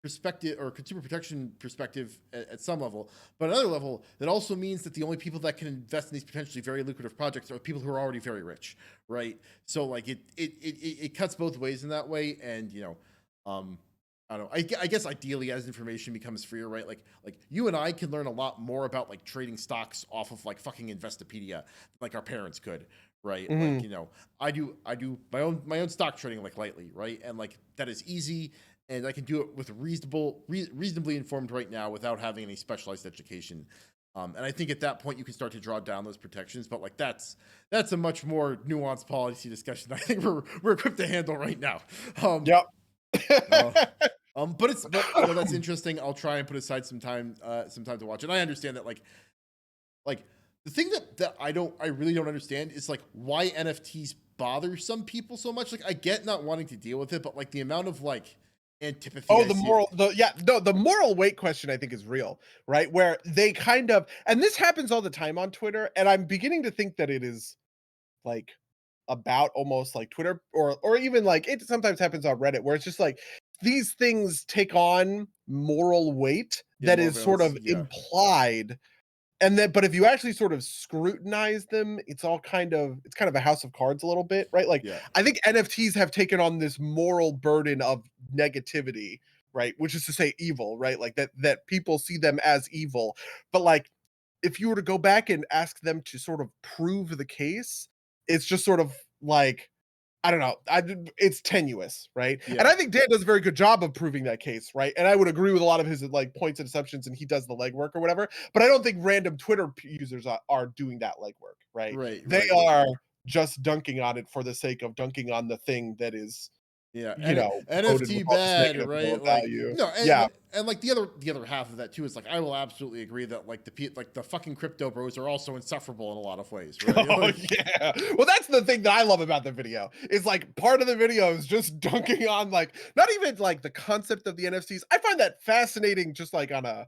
perspective or consumer protection perspective at some level, but at another level that also means that the only people that can invest in these potentially very lucrative projects are people who are already very rich, right? So like it cuts both ways in that way, and I don't know. I guess ideally, as information becomes freer, right? Like you and I can learn a lot more about like trading stocks off of like fucking Investopedia, like our parents could, right? Like I do my own stock trading like lightly, right? And like that is easy, and I can do it with reasonably informed right now without having any specialized education. And I think at that point you can start to draw down those protections, but like that's a much more nuanced policy discussion that I think we're equipped to handle right now. Yep. But that's interesting. I'll try and put aside some time to watch it. I understand that like the thing that I really don't understand is like why NFTs bother some people so much. Like I get not wanting to deal with it, but like the amount of like antipathy. Oh, the moral weight question I think is real, right? Where they kind of, and this happens all the time on Twitter, and I'm beginning to think that it is like about almost like Twitter or even like it sometimes happens on Reddit where it's just like these things take on moral weight that is sort of implied, and then but if you actually sort of scrutinize them, it's kind of a house of cards a little bit, right? Like I think NFTs have taken on this moral burden of negativity, right? Which is to say evil, right? Like that people see them as evil. But like if you were to go back and ask them to sort of prove the case, it's just sort of like I don't know. It's tenuous, right? Yeah. And I think Dan does a very good job of proving that case, right? And I would agree with a lot of his like points and assumptions, and he does the legwork or whatever. But I don't think random Twitter users are doing that legwork, right? They are just dunking on it for the sake of dunking on the thing that is, NFT bad, right? Like and like the other half of that too is like I will absolutely agree that like the fucking crypto bros are also insufferable in a lot of ways, right? Oh yeah. Well, that's the thing that I love about the video. Is like part of the video is just dunking on like not even like the concept of the NFTs. I find that fascinating just like on a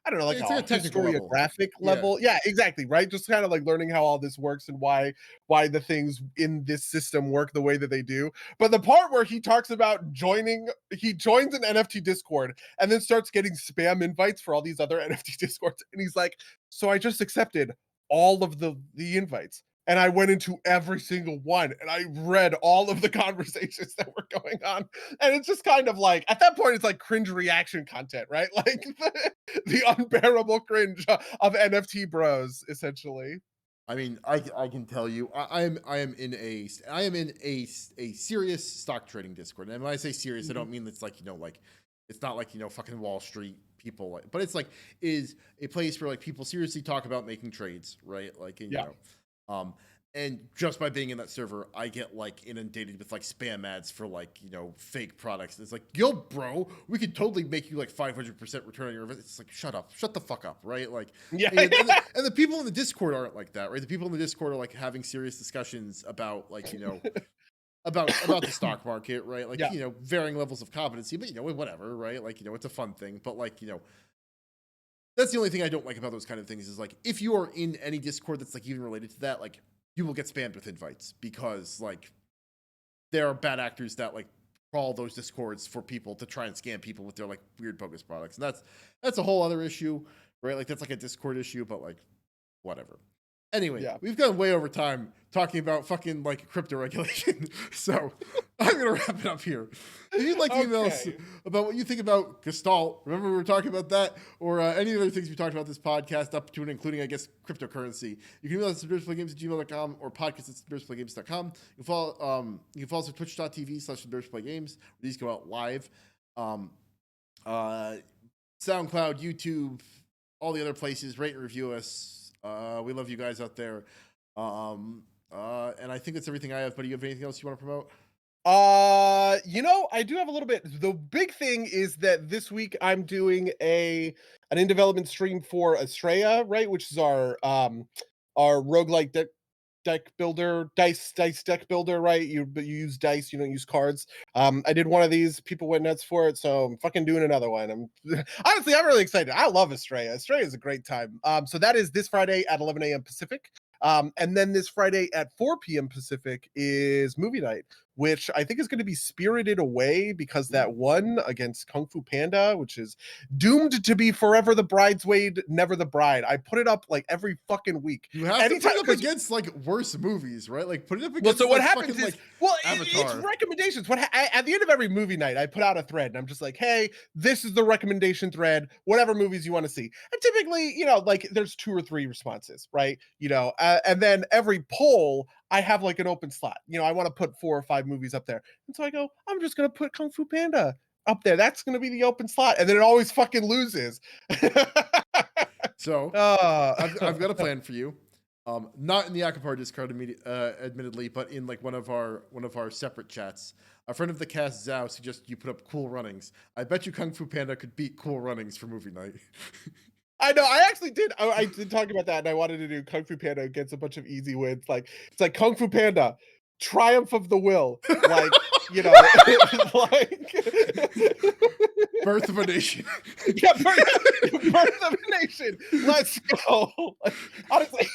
I don't know, like a historiographic level. Yeah, exactly, right? Just kind of like learning how all this works and why the things in this system work the way that they do. But the part where he talks about he joins an NFT Discord and then starts getting spam invites for all these other NFT Discords. And he's like, so I just accepted all of the invites. And I went into every single one and I read all of the conversations that were going on. And it's just kind of like, at that point, it's like cringe reaction content, right? Like the unbearable cringe of NFT bros, essentially. I mean, I can tell you, I am in a serious stock trading Discord. And when I say serious, I don't mean it's like, like it's not like, fucking Wall Street people, but it's like is a place where like people seriously talk about making trades, right? Like, and just by being in that server, I get like inundated with like spam ads for like, fake products. It's like, yo, bro, we could totally make you like 500% return on your investment. It's like, shut the fuck up, right? Like, and the people in the Discord aren't like that, right? The people in the Discord are like having serious discussions about like, about the stock market, right? Like, varying levels of competency, but whatever, right? Like, it's a fun thing, but like, that's the only thing I don't like about those kind of things is like, if you are in any Discord that's like even related to that, like, you will get spammed with invites because like there are bad actors that like crawl those Discords for people to try and scam people with their like weird bogus products. And that's a whole other issue, right? Like that's like a Discord issue, but like whatever. Anyway, we've gone way over time talking about fucking like crypto regulation. So I'm gonna wrap it up here. If you'd like to email us about what you think about Gestalt, remember we were talking about that, or any other things we talked about this podcast, up to and including, I guess, cryptocurrency, you can email us at derpsplaygames@gmail.com or podcast@derpsplaygames.com. You can follow us at twitch.tv/derpsplaygames, where these go out live. SoundCloud, YouTube, all the other places. Rate and review us. We love you guys out there. And I think that's everything I have. But do you have anything else you want to promote? I do have a little bit. The big thing is that this week I'm doing an in development stream for Estrella, right? Which is our roguelike deck builder, dice deck builder, right? You use dice, you don't use cards. I did one of these, people went nuts for it, so I'm fucking doing another one. I'm really excited. I love Estrella. Estrella is a great time. So that is this Friday at 11 a.m. Pacific. And then this Friday at 4 p.m. Pacific is movie night, which I think is going to be Spirited Away, because that one against Kung Fu Panda, which is doomed to be forever the bridesmaid, never the bride. I put it up like every fucking week. You have to put it up against like worse movies, right? Like put it up against. Well, so what happens is, Avatar. It's recommendations. At the end of every movie night, I put out a thread, and I'm just like, hey, this is the recommendation thread. Whatever movies you want to see. And typically, like there's 2 or 3 responses, right? And then every poll, I have like an open slot. I want to put 4 or 5 movies up there. And so I go, I'm just going to put Kung Fu Panda up there. That's going to be the open slot. And then it always fucking loses. So I've got a plan for you. Not in the Akapar Discord, admittedly, but in like one of our separate chats. A friend of the cast, Zhao, suggested you put up Cool Runnings. I bet you Kung Fu Panda could beat Cool Runnings for movie night. I know. I actually did. I did talk about that, and I wanted to do Kung Fu Panda against a bunch of easy wins. Like it's like Kung Fu Panda, Triumph of the Will. Like like Birth of a Nation. Yeah, Birth of a Nation. Let's go. Honestly,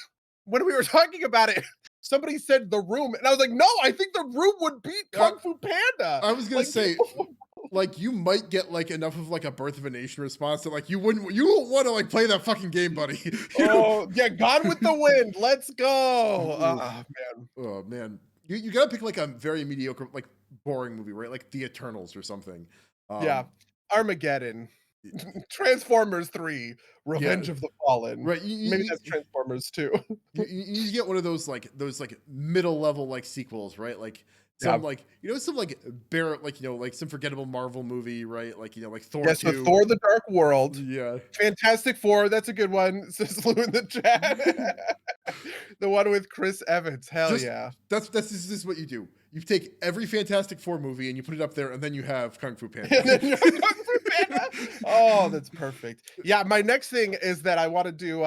when we were talking about it, somebody said The Room, and I was like, no, I think The Room would beat Kung Fu Panda. I was gonna say. Like you might get like enough of like a Birth of a Nation response that like you don't want to like play that fucking game, buddy. Yeah, Gone with the Wind. Let's go. Man. Oh man, you gotta pick like a very mediocre, like boring movie, right? Like The Eternals or something. Yeah, Armageddon. Transformers 3, Revenge of the Fallen. Right. Maybe that's Transformers 2. you get one of those middle level like sequels, right? Like some like some like like some forgettable Marvel movie, right? Like like Thor. Yes, 2. Thor: The Dark World. Yeah. Fantastic Four, that's a good one. Says Lou in the chat. The one with Chris Evans. Hell yeah. This is what you do. You take every Fantastic Four movie and you put it up there, and then you have Kung Fu Panda. Oh, that's perfect. Yeah, my next thing is that I want to do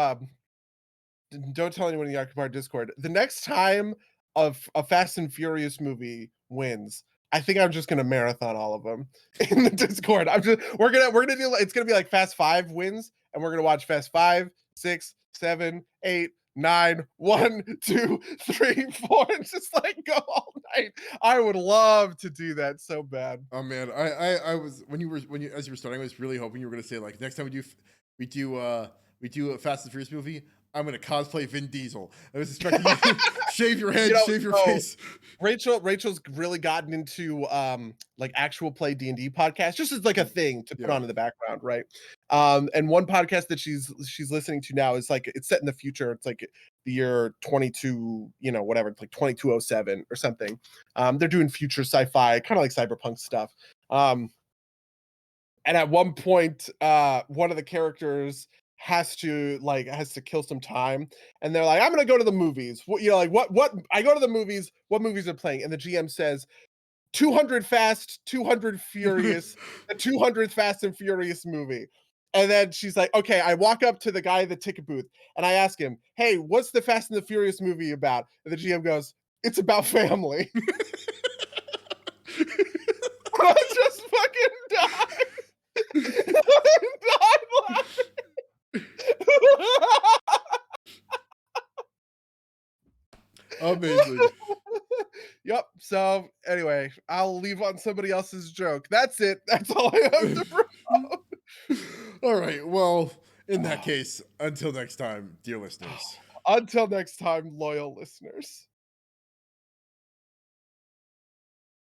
don't tell anyone in the Akapar Discord. The next time a Fast and Furious movie wins, I think I'm just gonna marathon all of them in the Discord. We're gonna do, it's gonna be like Fast 5 wins, and we're gonna watch Fast 5, 6, 7, 8, 9, 1, 2, 3, 4, and just like go all night. I would love to do that so bad. Oh man, I was as you were starting, I was really hoping you were gonna say like next time we do a Fast and Furious movie, I'm gonna cosplay Vin Diesel. I was expecting you to shave your head, shave your face. Rachel's really gotten into like actual play D&D podcasts, just as like a thing to put on in the background, right? And one podcast that she's listening to now is like, it's set in the future. It's like the year 22, whatever, it's like 2207 or something. They're doing future sci-fi, kind of like cyberpunk stuff. And at one point, one of the characters has to kill some time, and they're like, I'm gonna go to the movies. What I go to the movies, what movies are playing? And the GM says 200 Fast, 200 Furious, the 200th Fast and Furious movie. And then she's like, okay, I walk up to the guy at the ticket booth and I ask him, hey, what's the Fast and the Furious movie about? And the GM goes, it's about family. I just fucking died. I died laughing. Amazing. Yep. So anyway, I'll leave on somebody else's joke. That's it. That's all I have to promote. All right. Well, in that case, until next time, dear listeners. Until next time, loyal listeners.